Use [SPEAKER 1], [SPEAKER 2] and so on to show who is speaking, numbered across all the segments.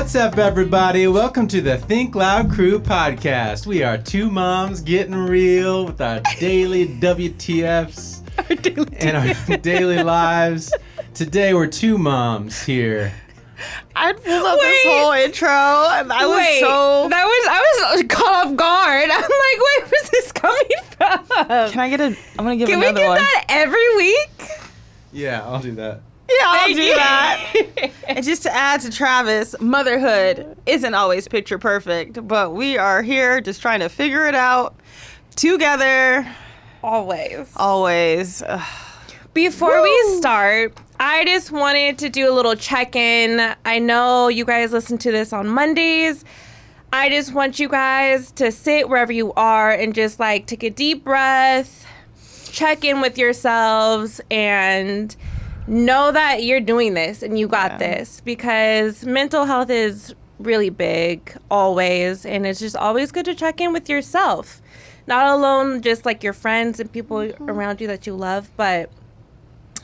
[SPEAKER 1] What's up, everybody? Welcome to the Think Loud Crew podcast. We are two moms getting real with our daily WTFs and our daily lives. Today, we're two moms here.
[SPEAKER 2] I pulled up this whole intro, and I was
[SPEAKER 3] caught off guard. I'm like, where is this coming from?
[SPEAKER 2] Can I get a? I'm gonna give
[SPEAKER 3] Can
[SPEAKER 2] another one.
[SPEAKER 3] Can we get that every week?
[SPEAKER 1] Yeah, I'll do that.
[SPEAKER 2] Yeah, I'll do that. And just to add to Travis, motherhood isn't always picture perfect, but we are here just trying to figure it out together. Always.
[SPEAKER 3] Before we start, I just wanted to do a little check-in. I know you guys listen to this on Mondays. I just want you guys to sit wherever you are and just like take a deep breath, check in with yourselves, and know that you're doing this and you got this, because mental health is really big always, and it's just always good to check in with yourself. Not alone just like your friends and people around you that you love, but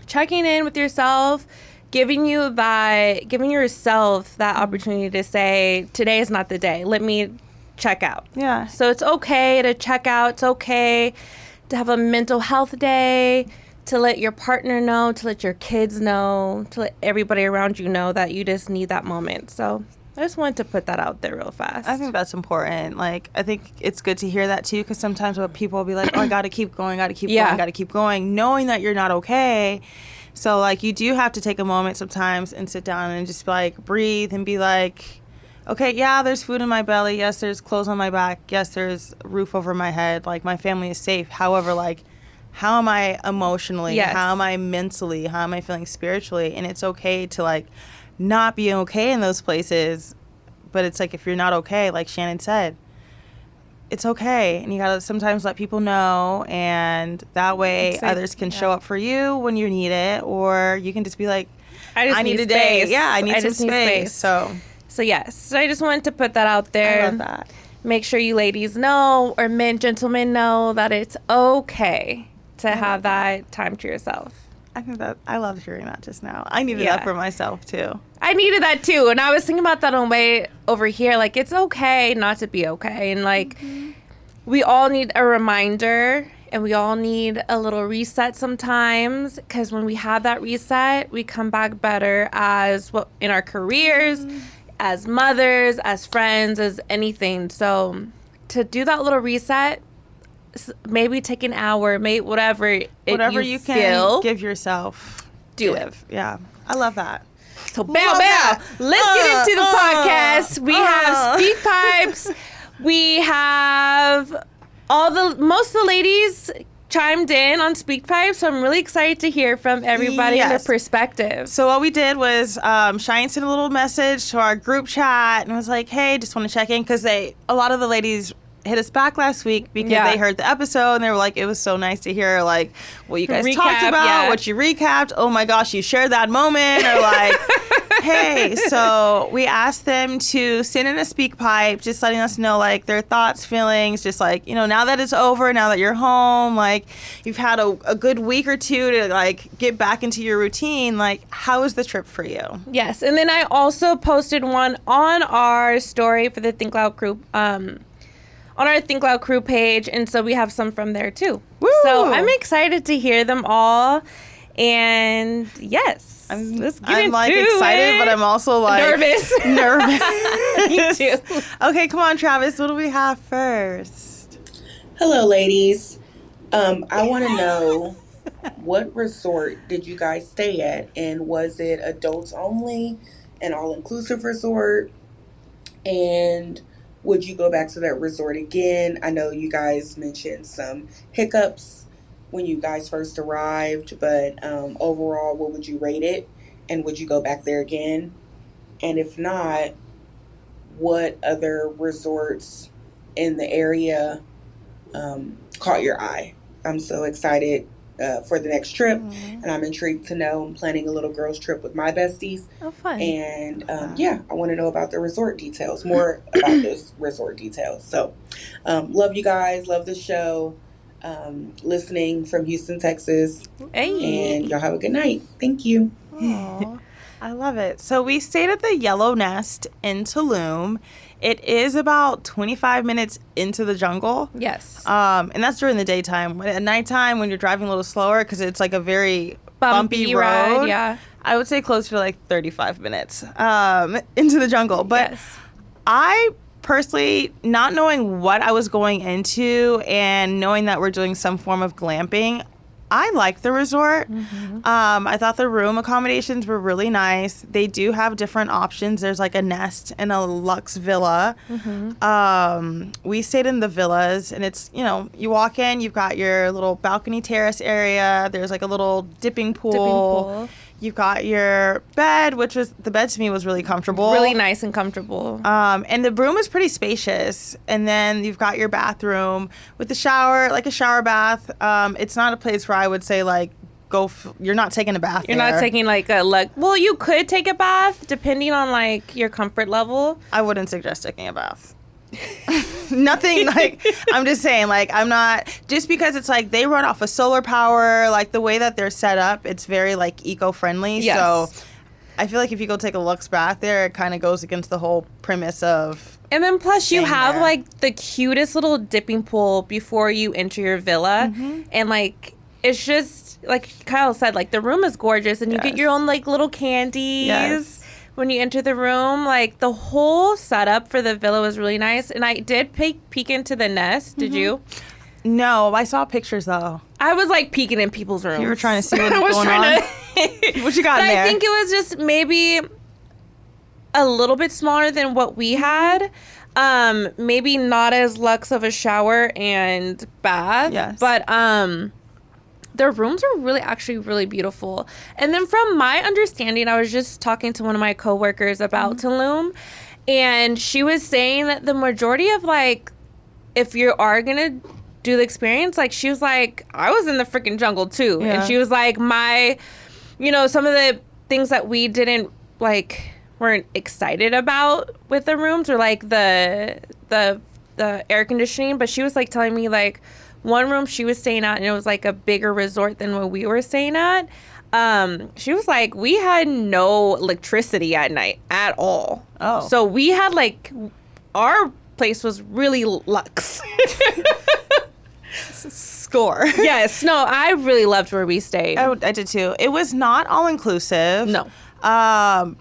[SPEAKER 3] checking in with yourself, giving yourself that opportunity to say, today is not the day. Let me check out.
[SPEAKER 2] Yeah.
[SPEAKER 3] So it's okay to check out. It's okay to have a mental health day, to let your partner know, to let your kids know, to let everybody around you know that you just need that moment. So I just wanted to put that out there real fast.
[SPEAKER 2] I think that's important. Like, I think it's good to hear that too, because sometimes people will be like, oh, I gotta keep going, gotta keep going, knowing that you're not okay. So like, you do have to take a moment sometimes and sit down and just like breathe and be like, okay, yeah, there's food in my belly. Yes, there's clothes on my back. Yes, there's a roof over my head. Like, my family is safe. However, like, how am I emotionally?
[SPEAKER 3] Yes.
[SPEAKER 2] How am I mentally? How am I feeling spiritually? And it's okay to like not be okay in those places. But it's like, if you're not okay, like Shanan said, it's okay. And you gotta sometimes let people know, and that way others can show up for you when you need it, or you can just be like, I need a day. Yeah, I need some space. So
[SPEAKER 3] yes. So I just wanted to put that out there.
[SPEAKER 2] I love that.
[SPEAKER 3] Make sure you ladies know, or gentlemen know, that it's okay to have that time to yourself.
[SPEAKER 2] I think that I love hearing that just now. I needed that for myself too.
[SPEAKER 3] I needed that too, and I was thinking about that on the way over here. Like, it's okay not to be okay, and like we all need a reminder, and we all need a little reset sometimes. Because when we have that reset, we come back better as in our careers, as mothers, as friends, as anything. So to do that little reset, maybe take an hour, whatever you
[SPEAKER 2] can
[SPEAKER 3] feel,
[SPEAKER 2] give yourself.
[SPEAKER 3] Do it.
[SPEAKER 2] Yeah, I love that.
[SPEAKER 3] So bow. Let's get into the podcast. We have speak pipes. We have most of the ladies chimed in on speak pipes, so I'm really excited to hear from everybody and their perspective.
[SPEAKER 2] So what we did was Cheyenne sent a little message to our group chat and was like, hey, just want to check in, because a lot of the ladies hit us back last week because they heard the episode and they were like, it was so nice to hear like what you guys talked about, what you recapped. Oh my gosh, you shared that moment, or like, hey. So we asked them to send in a speak pipe, just letting us know like their thoughts, feelings, just like, now that it's over, now that you're home, like you've had a good week or two to like get back into your routine. Like, how was the trip for you?
[SPEAKER 3] Yes, and then I also posted one on our story for the Think Loud Crew. On our Think Loud Crew page, and so we have some from there too.
[SPEAKER 2] Woo!
[SPEAKER 3] So I'm excited to hear them all, and yes,
[SPEAKER 2] I'm like excited, but I'm also like
[SPEAKER 3] nervous. Me too.
[SPEAKER 2] Okay, come on, Travis. What do we have first?
[SPEAKER 4] Hello, ladies. I want to know, what resort did you guys stay at, and was it adults only, an all-inclusive resort, and would you go back to that resort again? I know you guys mentioned some hiccups when you guys first arrived, but overall, what would you rate it? And would you go back there again? And if not, what other resorts in the area caught your eye? I'm so excited for the next trip, and I'm intrigued to know. I'm planning a little girls trip with my besties.
[SPEAKER 3] Oh, fun.
[SPEAKER 4] And I want to know about the resort details, more about those resort details. So love you guys, love the show. Listening from Houston, Texas.
[SPEAKER 3] Hey.
[SPEAKER 4] And y'all have a good night. Thank you.
[SPEAKER 3] Aww.
[SPEAKER 2] I love it. So we stayed at the Yellow Nest in Tulum. It is about 25 minutes into the jungle.
[SPEAKER 3] Yes.
[SPEAKER 2] And that's during the daytime. At nighttime, when you're driving a little slower, because it's like a very bumpy road,
[SPEAKER 3] ride, yeah.
[SPEAKER 2] I would say closer to like 35 minutes into the jungle. But
[SPEAKER 3] Yes. I
[SPEAKER 2] personally, not knowing what I was going into and knowing that we're doing some form of glamping, I liked the resort. I thought the room accommodations were really nice. They do have different options. There's like a nest and a luxe villa. We stayed in the villas, and it's, you know, you walk in, you've got your little balcony terrace area. There's like a little dipping pool. You've got your bed, the bed to me was really comfortable.
[SPEAKER 3] Really nice and comfortable.
[SPEAKER 2] And the room is pretty spacious. And then you've got your bathroom with the shower, like a shower bath. It's not a place where I would say, like, you're not taking a bath
[SPEAKER 3] You're
[SPEAKER 2] there.
[SPEAKER 3] not taking, like, well, you could take a bath, depending on, like, your comfort level.
[SPEAKER 2] I wouldn't suggest taking a bath. Nothing, like, I'm just saying, like, I'm not, just because it's like they run off of solar power, like the way that they're set up, it's very like eco-friendly.
[SPEAKER 3] Yes.
[SPEAKER 2] So I feel like if you go take a luxe bath there, it kind of goes against the whole premise of.
[SPEAKER 3] And then plus you
[SPEAKER 2] staying
[SPEAKER 3] have
[SPEAKER 2] there.
[SPEAKER 3] like the cutest little dipping pool before you enter your villa. And like, it's just like Kyle said, like the room is gorgeous, and you get
[SPEAKER 2] Yes.
[SPEAKER 3] your own like little candies.
[SPEAKER 2] Yes.
[SPEAKER 3] When you enter the room. Like the whole setup for the villa was really nice. And I did peek into the nest. Did you?
[SPEAKER 2] No, I saw pictures though.
[SPEAKER 3] I was like peeking in people's rooms.
[SPEAKER 2] You were trying to see what
[SPEAKER 3] I
[SPEAKER 2] was going on. What you got
[SPEAKER 3] But
[SPEAKER 2] in there?
[SPEAKER 3] I think it was just maybe a little bit smaller than what we had. Maybe not as luxe of a shower and bath.
[SPEAKER 2] Yes.
[SPEAKER 3] But their rooms are actually really beautiful. And then from my understanding, I was just talking to one of my coworkers about Tulum, and she was saying that the majority of like, if you are gonna do the experience, like she was like, I was in the freaking jungle too.
[SPEAKER 2] Yeah.
[SPEAKER 3] And she was like, some of the things that we didn't like, weren't excited about with the rooms, or like the air conditioning, but she was like telling me like one room she was staying at, and it was like a bigger resort than what we were staying at. She was like, we had no electricity at night at all.
[SPEAKER 2] Oh.
[SPEAKER 3] So we had like, our place was really luxe.
[SPEAKER 2] Score.
[SPEAKER 3] Yes. No, I really loved where we stayed.
[SPEAKER 2] I did too. It was not all inclusive.
[SPEAKER 3] No.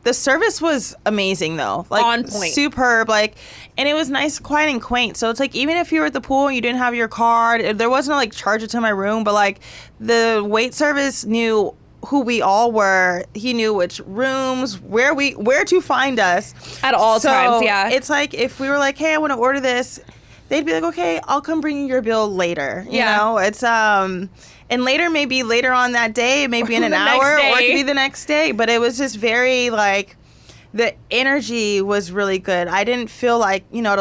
[SPEAKER 2] The service was amazing though. Like
[SPEAKER 3] On point.
[SPEAKER 2] Superb. Like, and it was nice, quiet, and quaint. So it's like, even if you were at the pool and you didn't have your card, there wasn't like charge it to my room, but like the wait service knew who we all were. He knew which rooms, where to find us
[SPEAKER 3] At all times, yeah.
[SPEAKER 2] It's like if we were like, hey, I want to order this, they'd be like, okay, I'll come bring you your bill later. You know, it's and later, maybe later on that day, maybe in an hour, or it could be the next day. But it was just very like, the energy was really good. I didn't feel like, you know, at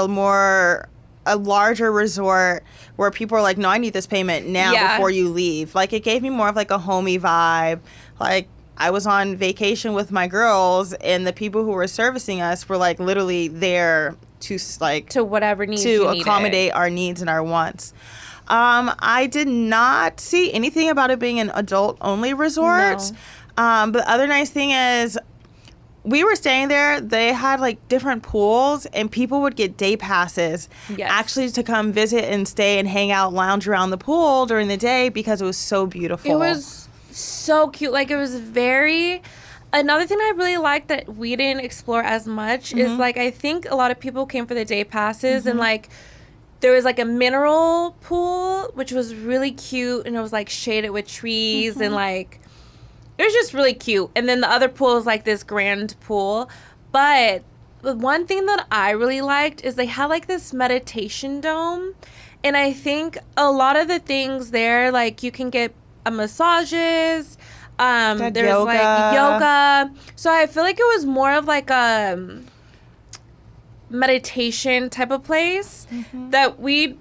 [SPEAKER 2] a larger resort where people are like, no, I need this payment now before you leave. Like, it gave me more of like a homey vibe. Like, I was on vacation with my girls, and the people who were servicing us were like literally there to
[SPEAKER 3] whatever needs
[SPEAKER 2] to accommodate our needs and our wants. I did not see anything about it being an adult-only resort.
[SPEAKER 3] No.
[SPEAKER 2] But the other nice thing is, we were staying there. They had like different pools, and people would get day passes actually to come visit and stay and hang out, lounge around the pool during the day because it was so beautiful.
[SPEAKER 3] It was so cute. Like, it was very... Another thing I really liked that we didn't explore as much is, like, I think a lot of people came for the day passes, and, like, there was, like, a mineral pool, which was really cute, and it was, like, shaded with trees, and, like, it was just really cute. And then the other pool is, like, this grand pool. But the one thing that I really liked is they had, like, this meditation dome, and I think a lot of the things there, like, you can get massages, there's
[SPEAKER 2] yoga.
[SPEAKER 3] like yoga. So I feel like it was more of like a meditation type of place that we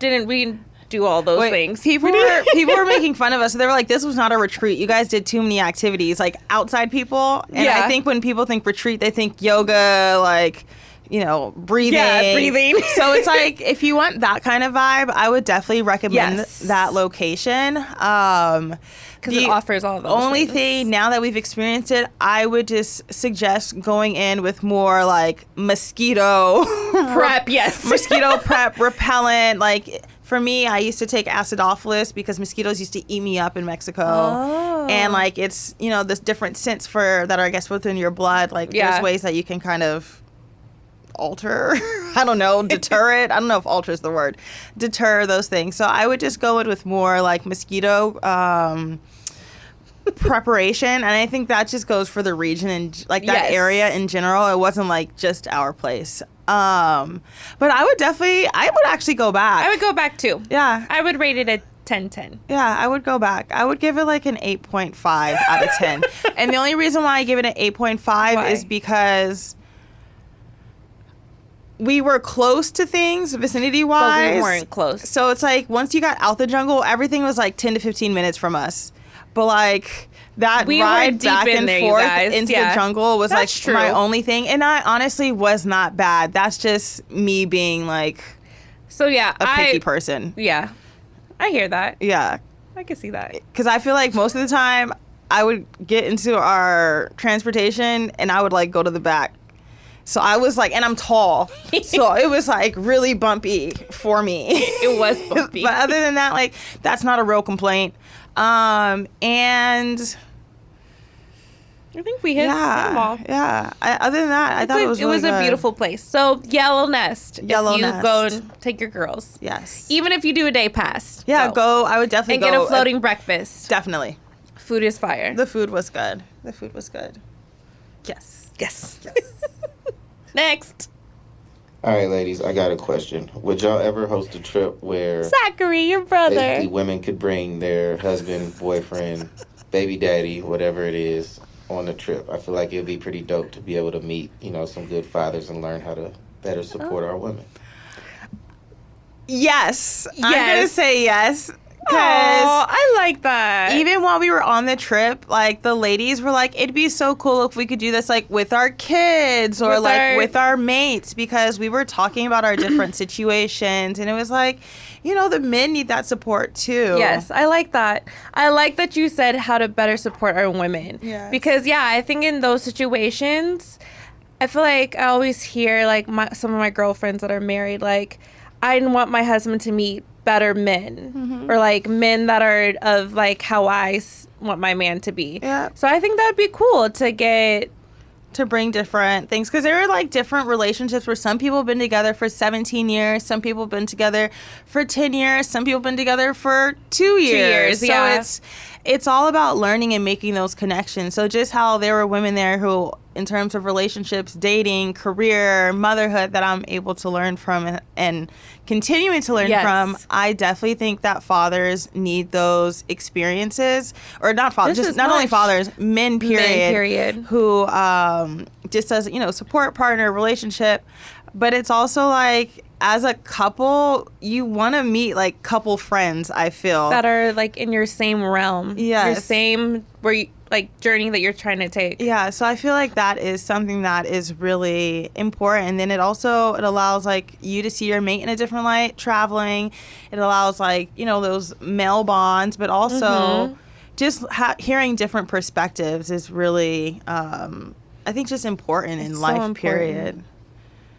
[SPEAKER 3] didn't do all those things.
[SPEAKER 2] People were making fun of us. So they were like, this was not a retreat. You guys did too many activities, like outside people. And I think when people think retreat, they think yoga, like, breathing.
[SPEAKER 3] Yeah, breathing.
[SPEAKER 2] So it's like, if you want that kind of vibe, I would definitely recommend that location.
[SPEAKER 3] Because it offers all those
[SPEAKER 2] only
[SPEAKER 3] things.
[SPEAKER 2] thing, now that we've experienced it, I would just suggest going in with more like mosquito
[SPEAKER 3] prep. Yes.
[SPEAKER 2] Mosquito prep, repellent. Like, for me, I used to take acidophilus because mosquitoes used to eat me up in Mexico.
[SPEAKER 3] Oh.
[SPEAKER 2] And like, it's, this different scents that are, I guess, within your blood. Like, there's ways that you can kind of alter, I don't know, deter it. I don't know if alter is the word. Deter those things. So I would just go in with more like mosquito preparation, and I think that just goes for the region and like that area in general. It wasn't like just our place. But I would actually go back.
[SPEAKER 3] I would go back too.
[SPEAKER 2] Yeah.
[SPEAKER 3] I would rate it a 10/10.
[SPEAKER 2] Yeah, I would go back. I would give it like an 8.5 out of 10. And the only reason why I give it an 8.5 is because we were close to things vicinity-wise.
[SPEAKER 3] But we weren't close.
[SPEAKER 2] So it's like, once you got out the jungle, everything was like 10 to 15 minutes from us. But like, that ride back and forth into the jungle was like my only thing. And I honestly was not bad. That's just me being like a picky person.
[SPEAKER 3] Yeah. I hear that.
[SPEAKER 2] Yeah.
[SPEAKER 3] I can see that.
[SPEAKER 2] Because I feel like most of the time I would get into our transportation and I would like go to the back. So I was like, and I'm tall, so it was like really bumpy for me.
[SPEAKER 3] It was bumpy.
[SPEAKER 2] But other than that, like, that's not a real complaint. And
[SPEAKER 3] I think we hit them all.
[SPEAKER 2] Yeah. Other than that, I thought it was really good.
[SPEAKER 3] A beautiful place. So Yellow Nest.
[SPEAKER 2] Yellow
[SPEAKER 3] if you
[SPEAKER 2] Nest.
[SPEAKER 3] go and take your girls.
[SPEAKER 2] Yes.
[SPEAKER 3] Even if you do a day pass.
[SPEAKER 2] Yeah, go. I would definitely
[SPEAKER 3] and get a floating breakfast.
[SPEAKER 2] Definitely.
[SPEAKER 3] Food is fire.
[SPEAKER 2] The food was good.
[SPEAKER 3] Yes. Next.
[SPEAKER 5] All right, ladies, I got a question. Would y'all ever host a trip where
[SPEAKER 3] Zachary, your brother,
[SPEAKER 5] basically women could bring their husband, boyfriend, baby daddy, whatever it is, on the trip? I feel like it would be pretty dope to be able to meet, some good fathers and learn how to better support our women.
[SPEAKER 2] Yes. I'm going to say yes.
[SPEAKER 3] Oh, I like that.
[SPEAKER 2] Even while we were on the trip, like, the ladies were like, it'd be so cool if we could do this, like, with our kids or with our mates, because we were talking about our different situations, and it was like, the men need that support too.
[SPEAKER 3] Yes, I like that. I like that you said how to better support our women.
[SPEAKER 2] Yes.
[SPEAKER 3] Because, I think in those situations, I feel like I always hear, like, some of my girlfriends that are married, like, I want my husband to meet better men, or like men that are of like how I want my man to be.
[SPEAKER 2] Yeah.
[SPEAKER 3] So I think that'd be cool to
[SPEAKER 2] bring different things, because there are like different relationships where some people have been together for 17 years, some people have been together for 10 years, some people have been together for 2 years. So it's all about learning and making those connections. So just how there were women there who, in terms of relationships, dating, career, motherhood, that I'm able to learn from and continuing to learn from, I definitely think that fathers need those experiences. Or not fathers, just not only fathers, men, period. Who just as, support partner, relationship. But it's also like, as a couple, you want to meet like couple friends, I feel.
[SPEAKER 3] that are like in your same realm.
[SPEAKER 2] Yes.
[SPEAKER 3] Your same journey that you're trying to take.
[SPEAKER 2] Yeah, so I feel like that is something that is really important. And then it allows like you to see your mate in a different light, traveling. It allows like, those male bonds, but also just hearing different perspectives is really, I think, just important in life, period.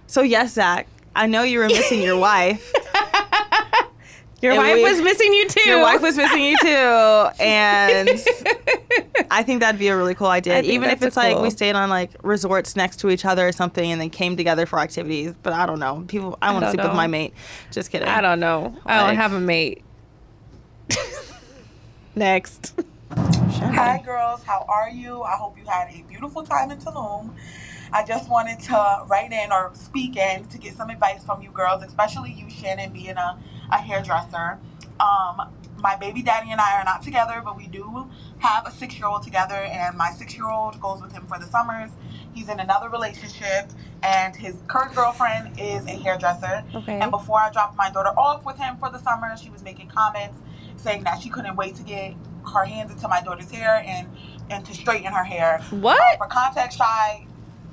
[SPEAKER 2] So yes, Zach, I know you were missing your wife.
[SPEAKER 3] Your wife was missing you too.
[SPEAKER 2] Your wife was missing you too. And I think that'd be a really cool idea. Even if it's like we stayed on like resorts next to each other or something and then came together for activities. But I don't know. I want to sleep with my mate. Just kidding.
[SPEAKER 3] I don't know. I don't have a mate. Next.
[SPEAKER 6] Hi girls, how are you? I hope you had a beautiful time in Tulum. I just wanted to write in or speak in to get some advice from you girls, especially you, Shanan, being a hairdresser. My baby daddy and I are not together, but we do have a 6-year-old together, and my 6-year-old goes with him for the summers. He's in another relationship, and his current girlfriend is a hairdresser.
[SPEAKER 3] Okay.
[SPEAKER 6] And before I dropped my daughter off with him for the summer, she was making comments saying that she couldn't wait to get her hands into my daughter's hair and to straighten her hair.
[SPEAKER 3] What?
[SPEAKER 6] For context, Shy,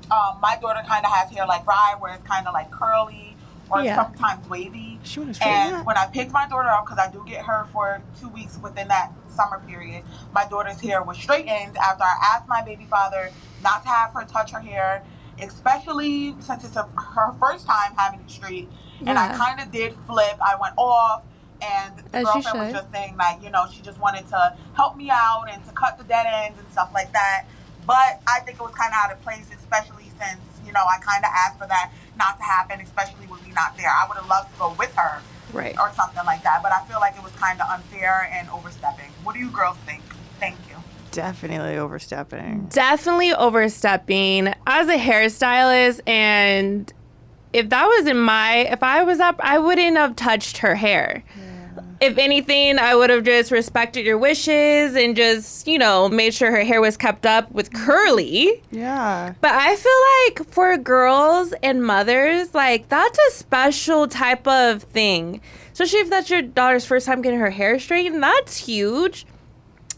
[SPEAKER 6] my daughter kind of has hair like Rye, where it's kind of like curly or sometimes wavy. And when I picked my daughter up, because I do get her for 2 weeks within that summer period, my daughter's hair was straightened after I asked my baby father not to have her touch her hair, especially since it's her first time having it straight. And I kind of did flip. I went off. And the girlfriend was just saying, like, you know, she just wanted to help me out and to cut the dead ends and stuff like that. But I think it was kind of out of place, especially since, you know, I kind of asked for that not to happen, especially when we're not there. I would have loved to go with her or something like that. But I feel like it was kind of unfair and overstepping. What do you girls think? Thank you.
[SPEAKER 2] Definitely overstepping.
[SPEAKER 3] Definitely overstepping. As a hairstylist, and if that was if I was up, I wouldn't have touched her hair. If anything, I would have just respected your wishes and just, you know, made sure her hair was kept up with curly.
[SPEAKER 2] Yeah.
[SPEAKER 3] But I feel like for girls and mothers, like, that's a special type of thing. Especially if that's your daughter's first time getting her hair straightened. That's huge.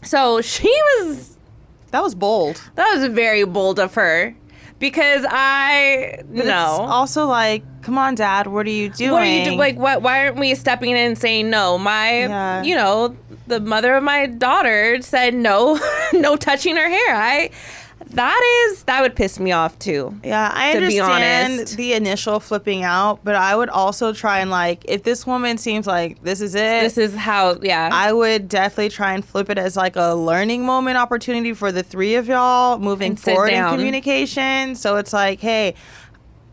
[SPEAKER 3] So
[SPEAKER 2] that was bold.
[SPEAKER 3] That was very bold of her. Because
[SPEAKER 2] It's also like, come on, Dad, what are you doing?
[SPEAKER 3] What are you doing? Like, why aren't we stepping in and saying no? You know, the mother of my daughter said no, no touching her hair. That would piss me off too.
[SPEAKER 2] Yeah, I understand the initial flipping out, but I would also try and, like, if this woman seems like this is it.
[SPEAKER 3] This is how,
[SPEAKER 2] I would definitely try and flip it as like a learning moment opportunity for the three of y'all moving forward in communication. So it's like, hey,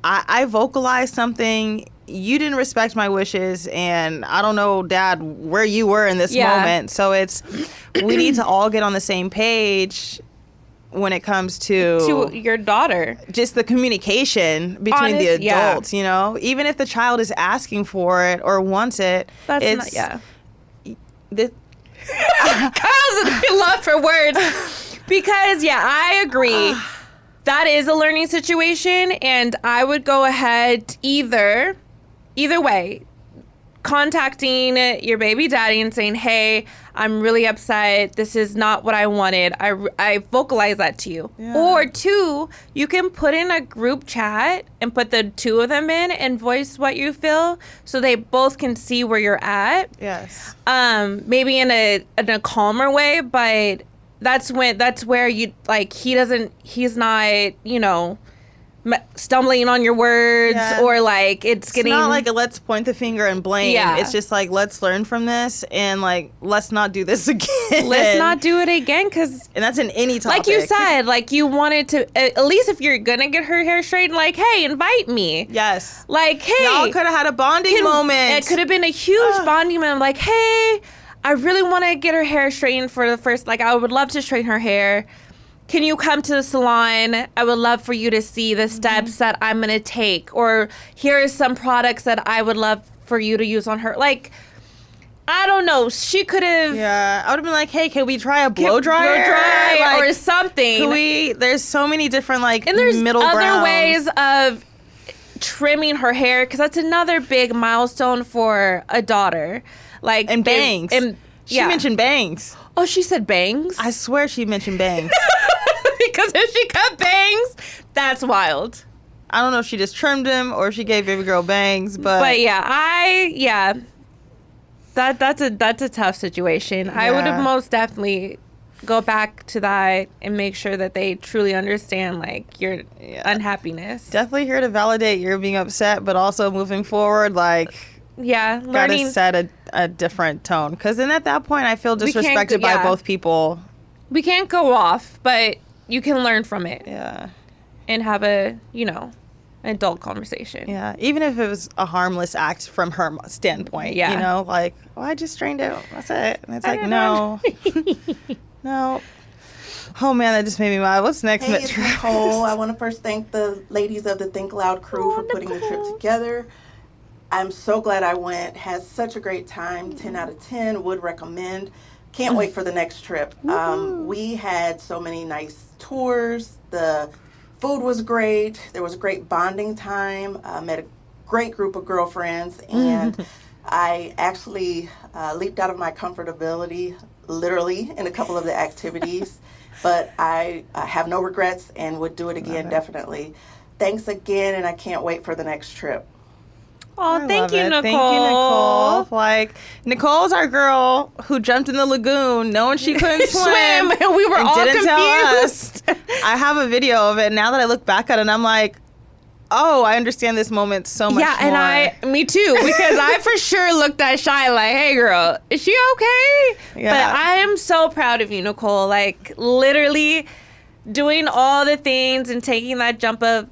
[SPEAKER 2] I vocalized something. You didn't respect my wishes, and I don't know, Dad, where you were in this moment. So we need to all get on the same page when it comes to
[SPEAKER 3] your daughter.
[SPEAKER 2] Just the communication between the adults, you know? Even if the child is asking for it or wants it, Kyle's
[SPEAKER 3] a lot for words. Because, I agree. That is a learning situation, and I would go ahead either way, contacting your baby daddy and saying, hey, I'm really upset. This is not what I wanted. I vocalize that to you. Yeah. Or two, you can put in a group chat and put the two of them in and voice what you feel so they both can see where you're at.
[SPEAKER 2] Yes.
[SPEAKER 3] Maybe in a calmer way, but that's where you, like, he's not, you know, stumbling on your words or like it's getting
[SPEAKER 2] not like a let's point the finger and blame. It's just like, let's learn from this and like let's not do this again.
[SPEAKER 3] Let's not do it again, and
[SPEAKER 2] that's in any topic.
[SPEAKER 3] Like you said, like you wanted to at least if you're gonna get her hair straightened, like, hey, invite me.
[SPEAKER 2] Yes.
[SPEAKER 3] Like, hey,
[SPEAKER 2] y'all could have had a bonding moment.
[SPEAKER 3] It could have been a huge bonding moment. Like, hey, I really want to get her hair straightened for the first. Like, I would love to straighten her hair. Can you come to the salon? I would love for you to see the steps that I'm going to take. Or here are some products that I would love for you to use on her. Like, I don't know. She could have...
[SPEAKER 2] Yeah, I would have been like, hey, can we try a blow dryer?
[SPEAKER 3] Like, or something.
[SPEAKER 2] There's so many different, like,
[SPEAKER 3] and there's
[SPEAKER 2] middle
[SPEAKER 3] other
[SPEAKER 2] grounds.
[SPEAKER 3] ways of trimming her hair, because that's another big milestone for a daughter. Like,
[SPEAKER 2] and bangs. She mentioned bangs.
[SPEAKER 3] Oh, she said bangs?
[SPEAKER 2] I swear she mentioned bangs.
[SPEAKER 3] Because if she cut bangs, that's wild.
[SPEAKER 2] I don't know if she just trimmed him or if she gave baby girl bangs, but
[SPEAKER 3] that's a tough situation. Yeah. I would have most definitely go back to that and make sure that they truly understand, like, your unhappiness.
[SPEAKER 2] Definitely here to validate your being upset, but also moving forward, like, gotta set a different tone. Because then at that point, I feel disrespected by both people.
[SPEAKER 3] We can't go off, but you can learn from it.
[SPEAKER 2] Yeah.
[SPEAKER 3] And have a, adult conversation.
[SPEAKER 2] Yeah. Even if it was a harmless act from her standpoint.
[SPEAKER 3] Yeah.
[SPEAKER 2] Like, I just strained it. That's it. And it's like, no. No. Oh, man, that just made me mad. What's next,
[SPEAKER 7] Hey, it's Nicole. I want to first thank the ladies of the Think Loud crew for putting the trip together. I'm so glad I went. Had such a great time. 10 out of 10. Would recommend. Can't wait for the next trip. We had so many nice tours. The food was great. There was a great bonding time. Met a great group of girlfriends. And I actually leaped out of my comfortability literally in a couple of the activities, but I have no regrets and would do it again, definitely. Thanks again, and I can't wait for the next trip.
[SPEAKER 3] Oh, thank you, Nicole.
[SPEAKER 2] Thank you, Nicole. Like, Nicole's our girl who jumped in the lagoon knowing she couldn't swim.
[SPEAKER 3] We were
[SPEAKER 2] and
[SPEAKER 3] all
[SPEAKER 2] didn't
[SPEAKER 3] confused.
[SPEAKER 2] tell us. I have a video of it. Now that I look back at it, and I'm like, oh, I understand this moment so much more.
[SPEAKER 3] Yeah, and me too, because I for sure looked at Shy like, hey, girl, is she okay?
[SPEAKER 2] Yeah.
[SPEAKER 3] But I am so proud of you, Nicole. Like, literally doing all the things and taking that jump of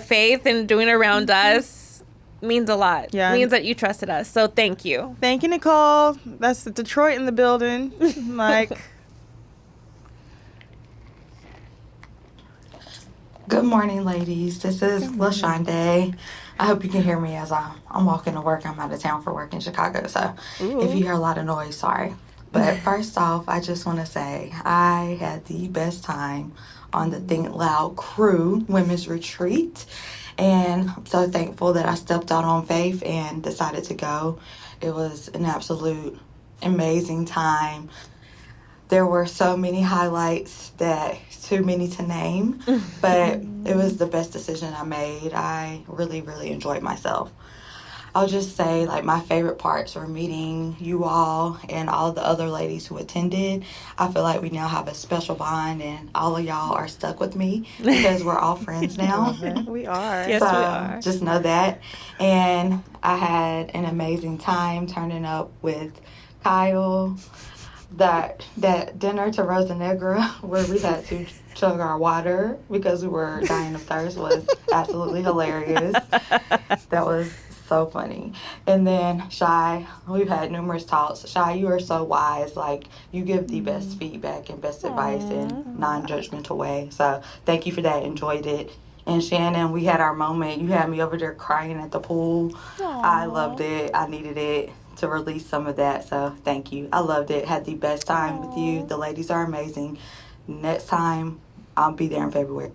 [SPEAKER 3] faith and doing it around us means a lot.
[SPEAKER 2] Yeah.
[SPEAKER 3] Means that you trusted us. So thank you.
[SPEAKER 2] Thank you, Nicole. That's the Detroit in the building. Like,
[SPEAKER 8] Good morning, ladies. This is LaShonda. I hope you can hear me as I'm walking to work. I'm out of town for work in Chicago, so if you hear a lot of noise, sorry. But first off, I just want to say I had the best time on the Think Loud Crew Women's Retreat, and I'm so thankful that I stepped out on faith and decided to go. It was an absolute amazing time. There were so many highlights that too many to name, but it was the best decision I made. I really, really enjoyed myself. I'll just say, like, my favorite parts were meeting you all and all the other ladies who attended. I feel like we now have a special bond, and all of y'all are stuck with me because we're all friends now.
[SPEAKER 2] we are.
[SPEAKER 3] Yes,
[SPEAKER 8] so
[SPEAKER 3] we are.
[SPEAKER 8] just know that. And I had an amazing time turning up with Kyle. That dinner to Rosa Negra where we had to chug our water because we were dying of thirst was absolutely hilarious. That was so funny. And then Shy, we've had numerous talks. Shy, you are so wise. Like, you give the best feedback and best advice in non-judgmental way. So thank you for that. Enjoyed it. And Shannon, we had our moment. You had me over there crying at the pool. I loved it. I needed it to release some of that. So thank you. I loved it. Had the best time with you. The ladies are amazing. Next time, I'll be there in February.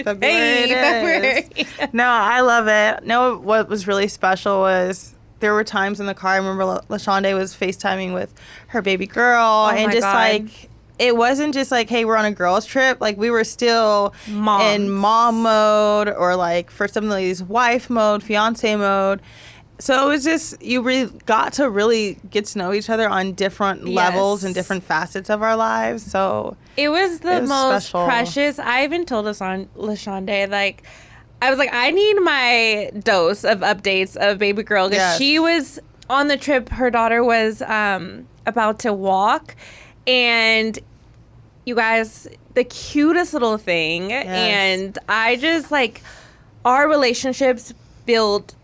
[SPEAKER 2] February. No, I love it. No, what was really special was there were times in the car. I remember LaShonda was FaceTiming with her baby girl, and
[SPEAKER 3] my
[SPEAKER 2] just
[SPEAKER 3] God.
[SPEAKER 2] like, it wasn't just like, hey, we're on a girls trip. Like, we were still
[SPEAKER 3] Moms.
[SPEAKER 2] in mom mode, or like for some ladies, wife mode, fiance mode. So it was just, you really got to really get to know each other on different levels and different facets of our lives. So
[SPEAKER 3] It was the most
[SPEAKER 2] special.
[SPEAKER 3] precious. I even told us on LaShonda, like, I was like, I need my dose of updates of baby girl, because she was on the trip. Her daughter was about to walk, and you guys, the cutest little thing. And I just, like, our relationships built.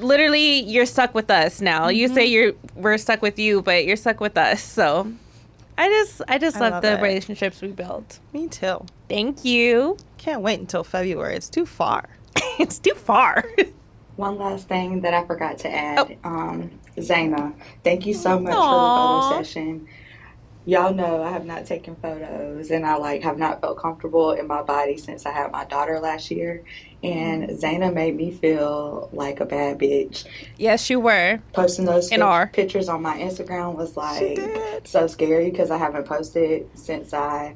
[SPEAKER 3] Literally, you're stuck with us now. You say we're stuck with you, but you're stuck with us. So I just love the relationships we built.
[SPEAKER 2] Me too.
[SPEAKER 3] Thank you.
[SPEAKER 2] Can't wait until February. It's too far.
[SPEAKER 3] It's too far.
[SPEAKER 8] One last thing that I forgot to add. Zaina, thank you so much for the photo session. Y'all know I have not taken photos, and I have not felt comfortable in my body since I had my daughter last year. And Zaina made me feel like a bad bitch.
[SPEAKER 3] Yes, you were.
[SPEAKER 8] Posting those pictures on my Instagram was so scary because I haven't posted since I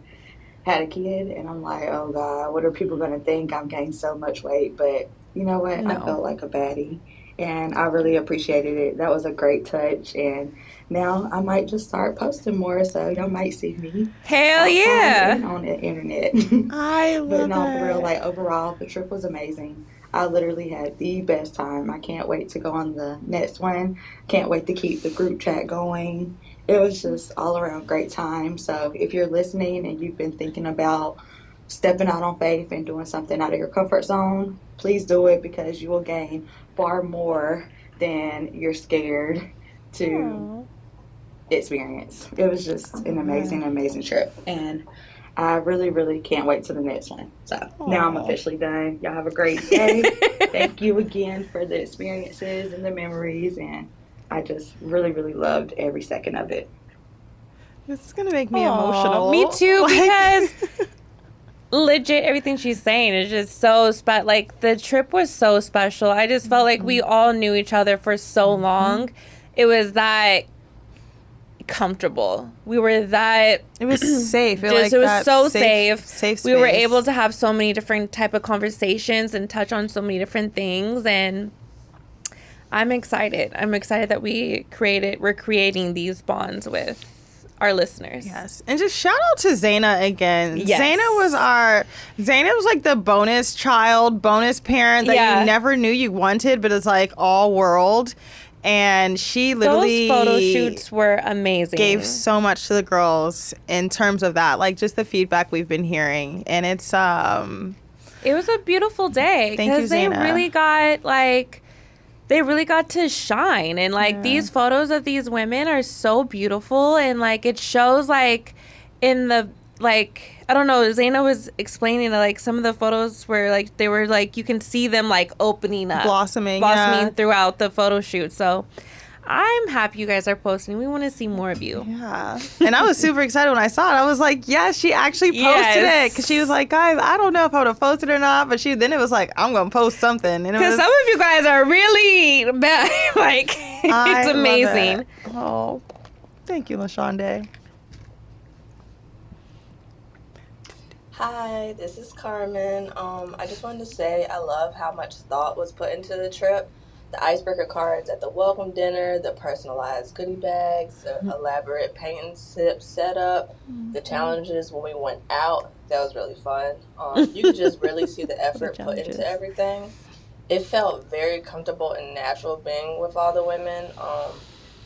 [SPEAKER 8] had a kid. And I'm like, oh God, what are people going to think? I've gained so much weight. But you know what? I felt like a baddie. And I really appreciated it. That was a great touch. And now I might just start posting more, so y'all might see me.
[SPEAKER 3] Hell yeah!
[SPEAKER 8] On the internet.
[SPEAKER 2] I love
[SPEAKER 8] But no, for real, overall, the trip was amazing. I literally had the best time. I can't wait to go on the next one. Can't wait to keep the group chat going. It was just all around great time. So if you're listening and you've been thinking about stepping out on faith and doing something out of your comfort zone, please do it, because you will gain far more than you're scared to experience. It was just an amazing trip, and I really, really can't wait to the next one. So now I'm officially done. Y'all have a great day. Thank you again for the experiences and the memories, and I just really, really loved every second of it.
[SPEAKER 2] This is gonna make me emotional.
[SPEAKER 3] Me too, because legit everything she's saying is just so special. Like, the trip was so special. I just felt like we all knew each other for so long. It was that comfortable. We were that.
[SPEAKER 2] It was safe.
[SPEAKER 3] It was so safe.
[SPEAKER 2] Safe space.
[SPEAKER 3] We were able to have so many different type of conversations and touch on so many different things, and I'm excited. I'm excited that we're creating these bonds with our listeners.
[SPEAKER 2] Yes. And just shout out to Zaina again.
[SPEAKER 3] Yes.
[SPEAKER 2] Zaina was like the bonus parent that you never knew you wanted, but it's like all world. And she literally
[SPEAKER 3] those photo shoots were amazing.
[SPEAKER 2] Gave so much to the girls in terms of that, like just the feedback we've been hearing. And it's
[SPEAKER 3] it was a beautiful day because they really got to shine, and like these photos of these women are so beautiful, and like it shows like in the like I don't know, Zaina was explaining that like some of the photos were like they were like you can see them like opening up, blossoming throughout the photo shoot. So I'm happy you guys are posting. We want to see more of you.
[SPEAKER 2] Yeah. And I was super excited when I saw it. I was like, yes, she actually posted it. Because she was like, guys, I don't know if I would have posted it or not. But then it was like, I'm going to post something.
[SPEAKER 3] Because some of you guys are really bad. Like, it's amazing.
[SPEAKER 2] Oh, thank you, LaShonda.
[SPEAKER 9] Hi, this is Carmen. I just wanted to say I love how much thought was put into the trip. The icebreaker cards at the welcome dinner, the personalized goodie bags, the elaborate paint and sip setup, the challenges when we went out. That was really fun. You could just really see the effort put into everything. It felt very comfortable and natural being with all the women.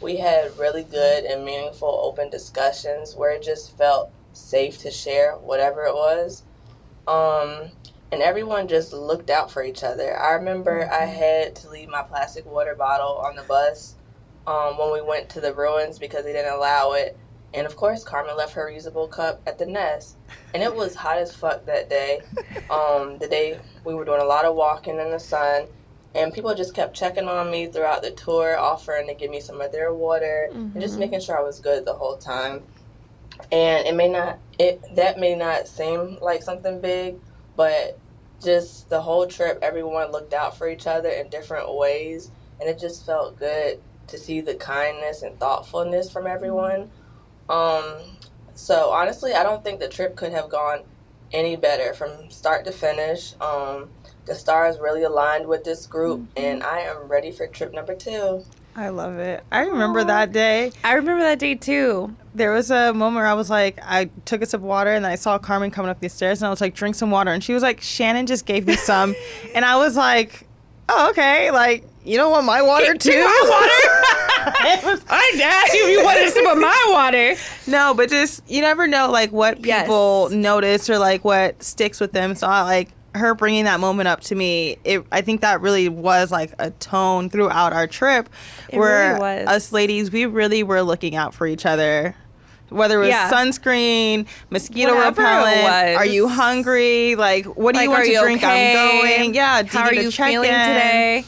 [SPEAKER 9] We had really good and meaningful open discussions where it just felt safe to share whatever it was. And everyone just looked out for each other. I remember I had to leave my plastic water bottle on the bus when we went to the ruins because they didn't allow it. And of course, Carmen left her reusable cup at the nest. And it was hot as fuck that day. The day we were doing a lot of walking in the sun. And people just kept checking on me throughout the tour, offering to give me some of their water, and just making sure I was good the whole time. And that may not seem like something big, but just the whole trip, everyone looked out for each other in different ways, and it just felt good to see the kindness and thoughtfulness from everyone. So honestly, I don't think the trip could have gone any better from start to finish. The stars really aligned with this group, and I am ready for trip number 2.
[SPEAKER 2] I love it. I remember that day.
[SPEAKER 3] I remember that day too.
[SPEAKER 2] There was a moment where I was like, I took a sip of water and I saw Carmen coming up the stairs and I was like, drink some water. And she was like, Shanan just gave me some. And I was like, oh, okay. Like, you don't want my water too?
[SPEAKER 3] My water? I asked you if you wanted some of my water.
[SPEAKER 2] No, but just, you never know like what people notice or like what sticks with them. So I like her bringing that moment up to me. I think that really was like a tone throughout our trip where
[SPEAKER 3] really was.
[SPEAKER 2] Us ladies, we really were looking out for each other. Whether it was sunscreen, mosquito repellent, are you hungry? Like, what do you want to drink?
[SPEAKER 3] Okay?
[SPEAKER 2] I'm going. Yeah,
[SPEAKER 3] how are you feeling today?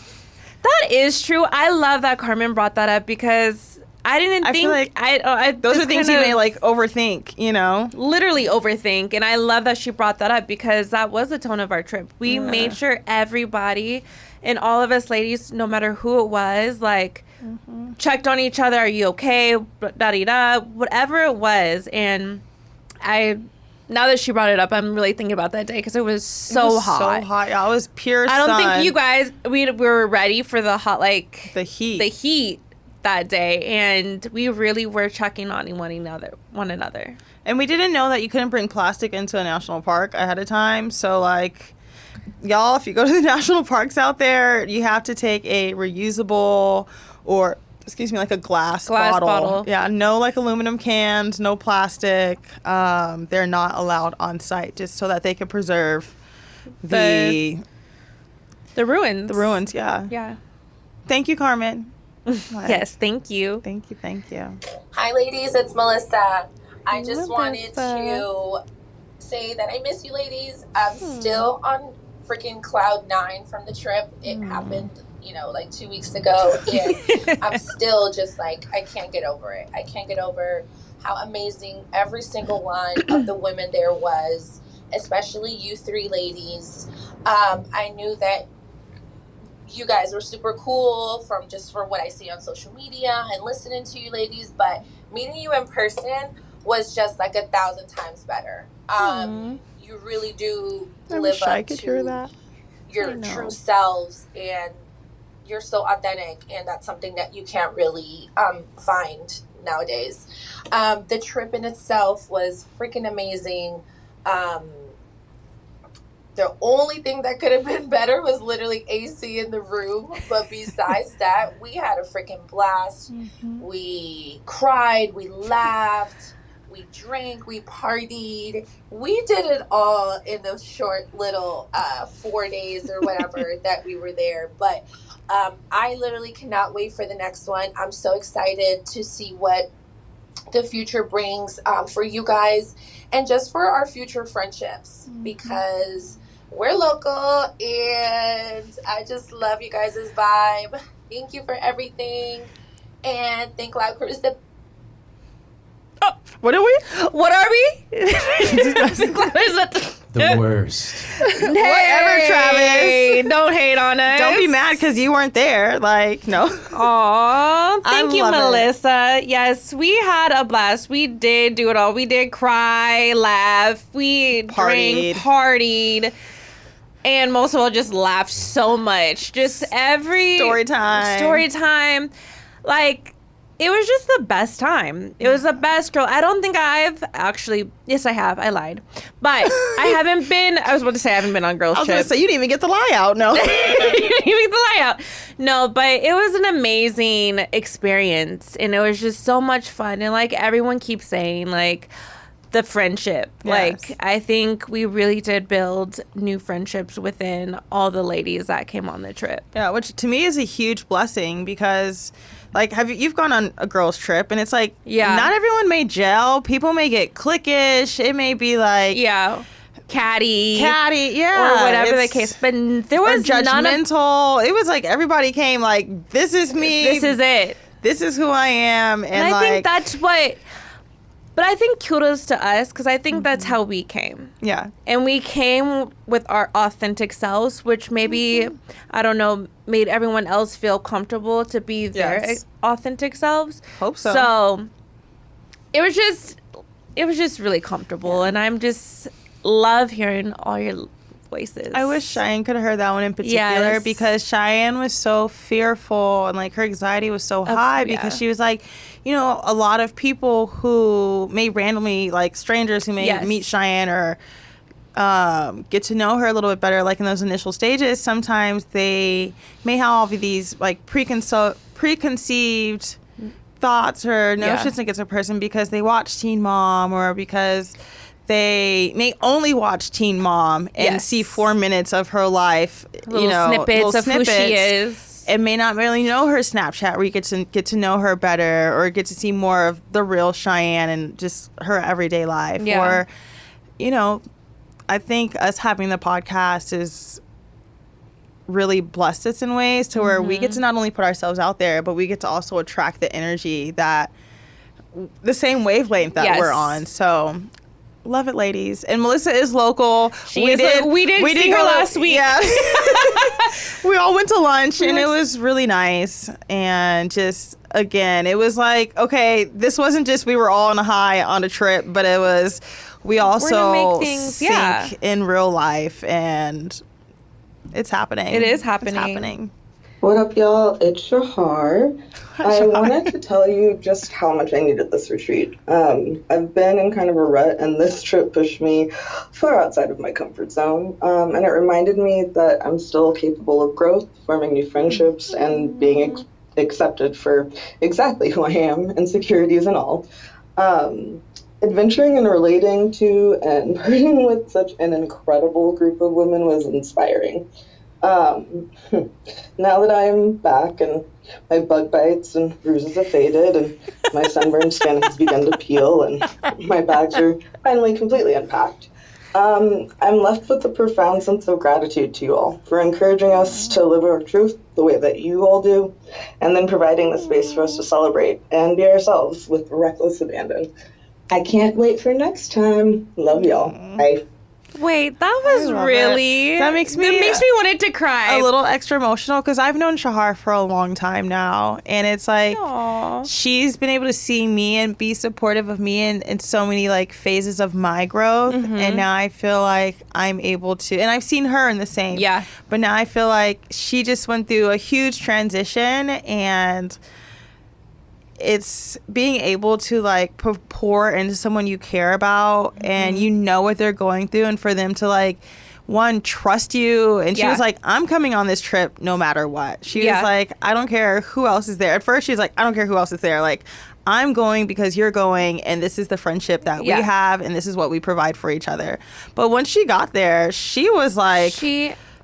[SPEAKER 3] That is true. I love that Carmen brought that up because I didn't think.
[SPEAKER 2] Like those are things you may like overthink, you know?
[SPEAKER 3] Literally overthink. And I love that she brought that up because that was the tone of our trip. We made sure everybody and all of us ladies, no matter who it was, like, checked on each other. Are you okay? Da-da-da. Whatever it was. And now that she brought it up, I'm really thinking about that day because it was so hot.
[SPEAKER 2] So hot. Yeah, it was pure sun.
[SPEAKER 3] I don't think you guys, we were ready for the hot, like...
[SPEAKER 2] The heat.
[SPEAKER 3] The heat that day. And we really were checking on one another.
[SPEAKER 2] And we didn't know that you couldn't bring plastic into a national park ahead of time. So, like... Y'all, if you go to the national parks out there, you have to take a reusable or, like a glass bottle. Yeah, no like aluminum cans, no plastic. They're not allowed on site just so that they can preserve the
[SPEAKER 3] ruins.
[SPEAKER 2] The ruins, yeah.
[SPEAKER 3] Yeah.
[SPEAKER 2] Thank you, Carmen.
[SPEAKER 3] Yes, thank you.
[SPEAKER 2] Thank you.
[SPEAKER 10] Hi, ladies. It's Melissa. I just wanted to say that I miss you, ladies. I'm still on freaking cloud 9 from the trip. It happened, like 2 weeks ago, and I'm still just like, I can't get over it. I can't get over how amazing every single one of the women there was, especially you 3 ladies. I knew that you guys were super cool from what I see on social media and listening to you ladies, but meeting you in person was just like 1,000 times better. You really do live up to your true selves, and you're so authentic, and that's something that you can't really find nowadays. The trip in itself was freaking amazing. The only thing that could have been better was literally AC in the room. But besides that, we had a freaking blast. We cried, we laughed, we drank, we partied. We did it all in those short little 4 days or whatever that we were there. But I literally cannot wait for the next one. I'm so excited to see what the future brings for you guys and just for our future friendships, because we're local and I just love you guys' vibe. Thank you for everything, and Think Loud Crew is the...
[SPEAKER 2] What are we?
[SPEAKER 1] The worst.
[SPEAKER 2] Whatever, Travis.
[SPEAKER 3] Don't hate on us.
[SPEAKER 2] Don't be mad because you weren't there. Like, no.
[SPEAKER 3] Aw, thank you,
[SPEAKER 2] love it.
[SPEAKER 3] Melissa. Yes, we had a blast. We did do it all. We did cry, laugh. We drank, partied. And most of all, just laughed so much. Just every...
[SPEAKER 2] Story time.
[SPEAKER 3] Like... It was just the best time. It was the best, girl. I don't think I've actually... Yes, I have. I lied. But I haven't been... I was about to say I haven't been on girls' trip.
[SPEAKER 2] I was going to say, you didn't even get the lie out. No.
[SPEAKER 3] You didn't even get the lie out. No, but it was an amazing experience. And it was just so much fun. And like everyone keeps saying, like... the friendship.
[SPEAKER 2] Yes.
[SPEAKER 3] Like, I think we really did build new friendships within all the ladies that came on the trip.
[SPEAKER 2] Yeah, which to me is a huge blessing because, like, you've gone on a girls' trip and it's like, not everyone may gel. People may get cliquish. It may be like,
[SPEAKER 3] catty,
[SPEAKER 2] yeah,
[SPEAKER 3] or whatever the case. But there was
[SPEAKER 2] judgmental. It was like everybody came like, this is me.
[SPEAKER 3] This is it.
[SPEAKER 2] This is who I am. And
[SPEAKER 3] I think that's what. But I think kudos to us because I think that's how we came.
[SPEAKER 2] Yeah.
[SPEAKER 3] And we came with our authentic selves, which maybe, I don't know, made everyone else feel comfortable to be their authentic selves.
[SPEAKER 2] Hope so.
[SPEAKER 3] So it was just really comfortable. And I'm just love hearing all your voices.
[SPEAKER 2] I wish Cheyenne could have heard that one in particular because Cheyenne was so fearful and like her anxiety was so high because she was like, you know, a lot of people who may randomly, like strangers who may meet Cheyenne or get to know her a little bit better, like in those initial stages, sometimes they may have all of these like preconceived thoughts or notions against a person because they watch Teen Mom or because they may only watch Teen Mom and see 4 minutes of her life,
[SPEAKER 3] snippets of who she is.
[SPEAKER 2] And may not really know her Snapchat where you get to know her better or get to see more of the real Cheyenne and just her everyday life.
[SPEAKER 3] Yeah.
[SPEAKER 2] Or, you know, I think us having the podcast is really blessed us in ways to where we get to not only put ourselves out there, but we get to also attract the energy that the same wavelength that we're on. So love it, ladies. And Melissa is local.
[SPEAKER 3] We did see her last week.
[SPEAKER 2] Yeah. We all went to lunch and it was really nice. And just, again, it was like, okay, this wasn't just we were all on a high on a trip, but it was, we also think in real life and it's happening.
[SPEAKER 3] It is happening.
[SPEAKER 2] It's happening.
[SPEAKER 11] What up, y'all? It's Shahar. I wanted to tell you just how much I needed this retreat. I've been in kind of a rut, and this trip pushed me far outside of my comfort zone. And it reminded me that I'm still capable of growth, forming new friendships, and being accepted for exactly who I am, insecurities and all. Adventuring and relating to and partying with such an incredible group of women was inspiring. Now that I'm back and my bug bites and bruises have faded and my sunburned skin has begun to peel and my bags are finally completely unpacked, I'm left with a profound sense of gratitude to you all for encouraging us to live our truth the way that you all do, and then providing the space for us to celebrate and be ourselves with reckless abandon. I can't wait for next time. Love y'all. Bye.
[SPEAKER 3] Wait, that was really...
[SPEAKER 2] That makes me
[SPEAKER 3] wanted to cry.
[SPEAKER 2] A little extra emotional because I've known Shahar for a long time now. And it's like, she's been able to see me and be supportive of me in so many like phases of my growth. And now I feel like I'm able to, and I've seen her in the same.
[SPEAKER 3] Yeah.
[SPEAKER 2] But now I feel like she just went through a huge transition, and it's being able to like pour into someone you care about and you know what they're going through, and for them to like one, trust you. And she was like, I'm coming on this trip no matter what. She was like, I don't care who else is there. At first she's like, I don't care who else is there, like I'm going because you're going, and this is the friendship that we have, and this is what we provide for each other. But once she got there, she was like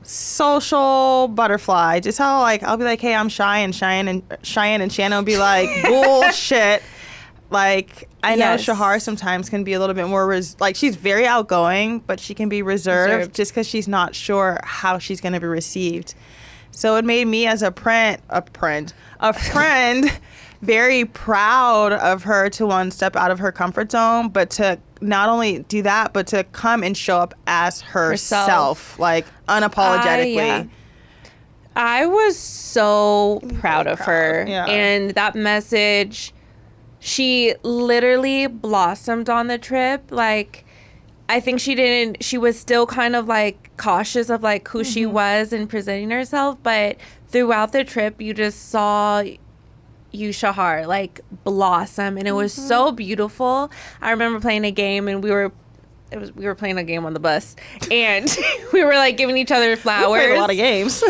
[SPEAKER 2] social butterfly. Just how like I'll be like, hey, I'm Cheyenne, and Shanan will be like, bullshit. Like I know Shahar sometimes can be a little bit more like she's very outgoing, but she can be reserved just because she's not sure how she's going to be received. So it made me as a friend very proud of her to one step out of her comfort zone, but to not only do that, but to come and show up as herself. Like unapologetically.
[SPEAKER 3] I was so proud of her. Yeah. And that message, she literally blossomed on the trip. Like, I think she was still kind of like cautious of like who she was and presenting herself. But throughout the trip, you just saw you, Shahar, like blossom, and it was so beautiful. I remember playing a game, and we were playing a game on the bus, and we were like giving each other flowers.
[SPEAKER 2] We played a lot of games.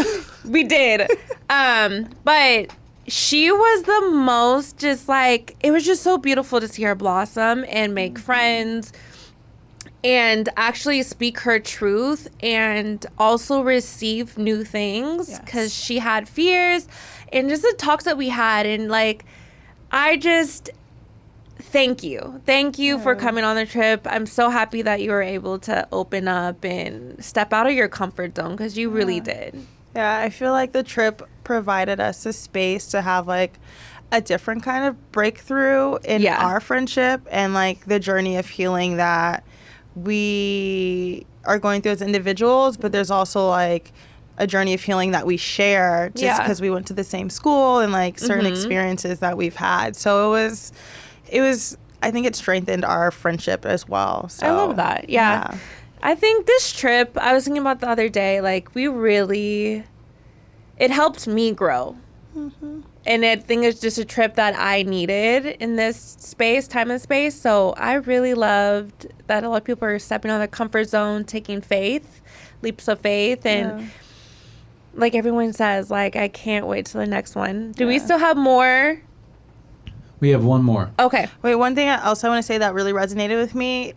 [SPEAKER 3] We did. But she was the most just like, it was just so beautiful to see her blossom and make friends and actually speak her truth and also receive new things, because she had fears, and just the talks that we had. And like, I just thank you for coming on the trip. I'm so happy that you were able to open up and step out of your comfort zone, because you really did.
[SPEAKER 2] Yeah, I feel like the trip provided us a space to have like a different kind of breakthrough in our friendship and like the journey of healing that we are going through as individuals, but there's also like a journey of healing that we share just because we went to the same school and like certain experiences that we've had. So it was I think it strengthened our friendship as well. So
[SPEAKER 3] I love that. Yeah. I think this trip, I was thinking about the other day, like it helped me grow. And I think it's just a trip that I needed in this time and space. So I really loved that a lot of people are stepping out of their comfort zone, taking leaps of faith. And like everyone says, like, I can't wait till the next one. Do we still have more?
[SPEAKER 1] We have one more.
[SPEAKER 3] Okay.
[SPEAKER 2] Wait, one thing else I want to say that really resonated with me,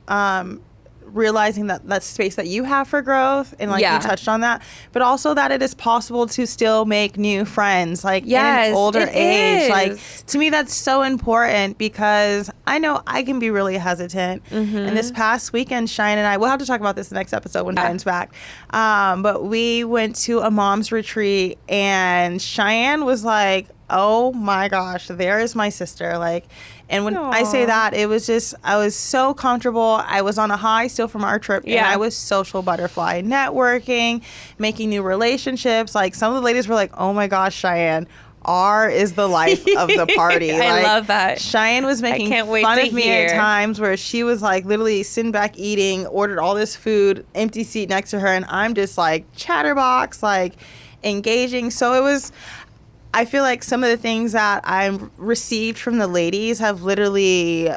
[SPEAKER 2] realizing that space that you have for growth, and like you touched on that, but also that it is possible to still make new friends, like in an older age. Like, to me, that's so important, because I know I can be really hesitant. And this past weekend, Cheyenne and I, we'll have to talk about this in the next episode when Cheyenne's back, but we went to a mom's retreat, and Cheyenne was like, oh my gosh, there is my sister. Like, and when I say that, it was just, I was so comfortable. I was on a high still from our trip, and I was social butterfly, networking, making new relationships. Like, some of the ladies were like, oh my gosh, Cheyenne, R is the life of the party.
[SPEAKER 3] I love that.
[SPEAKER 2] Cheyenne was making fun of me at times where she was like literally sitting back eating, ordered all this food, empty seat next to her, and I'm just like chatterbox, like engaging. So it was, I feel like some of the things that I've received from the ladies have literally,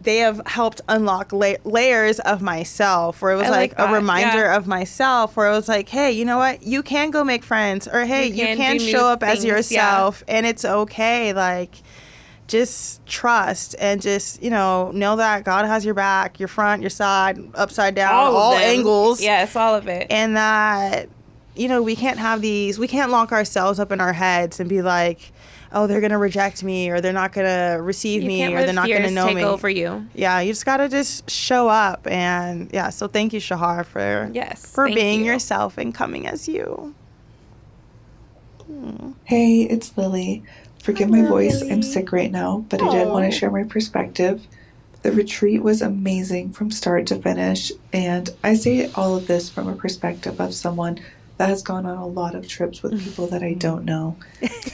[SPEAKER 2] they have helped unlock layers of myself, where it was like a reminder of myself, where it was like, hey, you know what? You can go make friends, or hey, you can show up as yourself, and it's okay. Like, just trust and just, know that God has your back, your front, your side, upside down, all angles.
[SPEAKER 3] Yes, all of it.
[SPEAKER 2] And that, we can't lock ourselves up in our heads and be like, oh, they're going to reject me, or they're not going to receive me, or they're not going to know me.
[SPEAKER 3] Take over you.
[SPEAKER 2] Yeah, you just got to just show up. And so thank you, Shahar, for being yourself and coming as you.
[SPEAKER 12] Hey, it's Lily. Forgive my voice. I'm sick right now, but I did want to share my perspective. The retreat was amazing from start to finish, and I say all of this from a perspective of someone that has gone on a lot of trips with people that I don't know.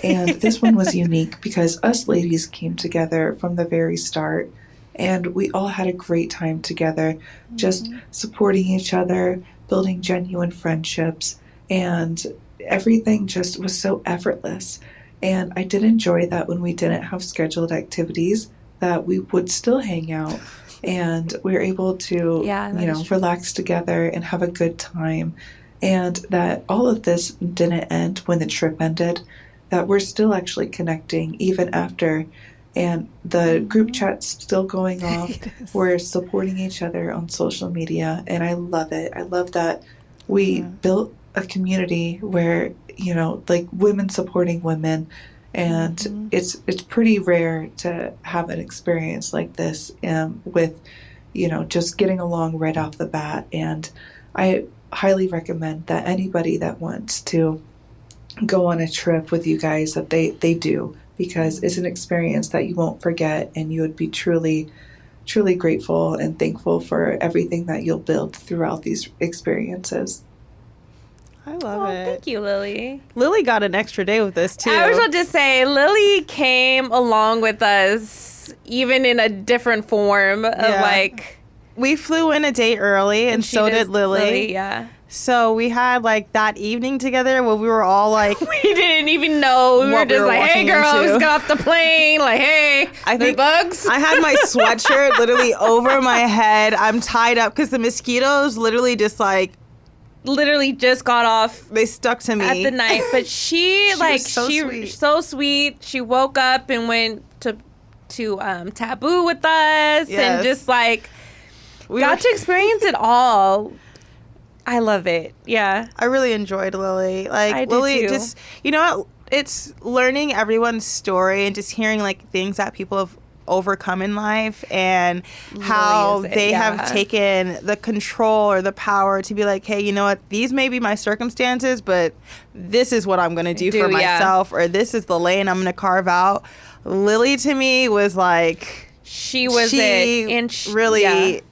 [SPEAKER 12] And this one was unique because us ladies came together from the very start, and we all had a great time together, just supporting each other, building genuine friendships, and everything just was so effortless. And I did enjoy that when we didn't have scheduled activities, that we would still hang out and we were able to, relax together and have a good time. And that all of this didn't end when the trip ended, that we're still actually connecting even after. And the group chat's still going off. We're supporting each other on social media, and I love it. I love that we built a community where, like women supporting women. And it's pretty rare to have an experience like this with, just getting along right off the bat. And I highly recommend that anybody that wants to go on a trip with you guys, that they do, because it's an experience that you won't forget, and you would be truly, truly grateful and thankful for everything that you'll build throughout these experiences.
[SPEAKER 2] I love it.
[SPEAKER 3] Thank you, Lily.
[SPEAKER 2] Lily got an extra day with us, too.
[SPEAKER 3] I was about to say, Lily came along with us, even in a different form of
[SPEAKER 2] we flew in a day early, and so did Lily.
[SPEAKER 3] Yeah.
[SPEAKER 2] So we had that evening together where we were all we
[SPEAKER 3] didn't even know. We were just hey girl, just got off the plane. Hey,
[SPEAKER 2] I think
[SPEAKER 3] bugs.
[SPEAKER 2] I had my sweatshirt literally over my head. I'm tied up because the mosquitoes literally just got off. They stuck to me
[SPEAKER 3] at the night. But she
[SPEAKER 2] was
[SPEAKER 3] so sweet. She woke up and went to Taboo with us and just we got to experience it all. I love it. Yeah.
[SPEAKER 2] I really enjoyed Lily.
[SPEAKER 3] I
[SPEAKER 2] Lily
[SPEAKER 3] did too.
[SPEAKER 2] just, it's learning everyone's story and just hearing things that people have overcome in life and how they have taken the control or the power to be hey, you know what? These may be my circumstances, but this is what I'm going to do for myself, or this is the lane I'm going to carve out. Lily to me was
[SPEAKER 3] she was it. And
[SPEAKER 2] really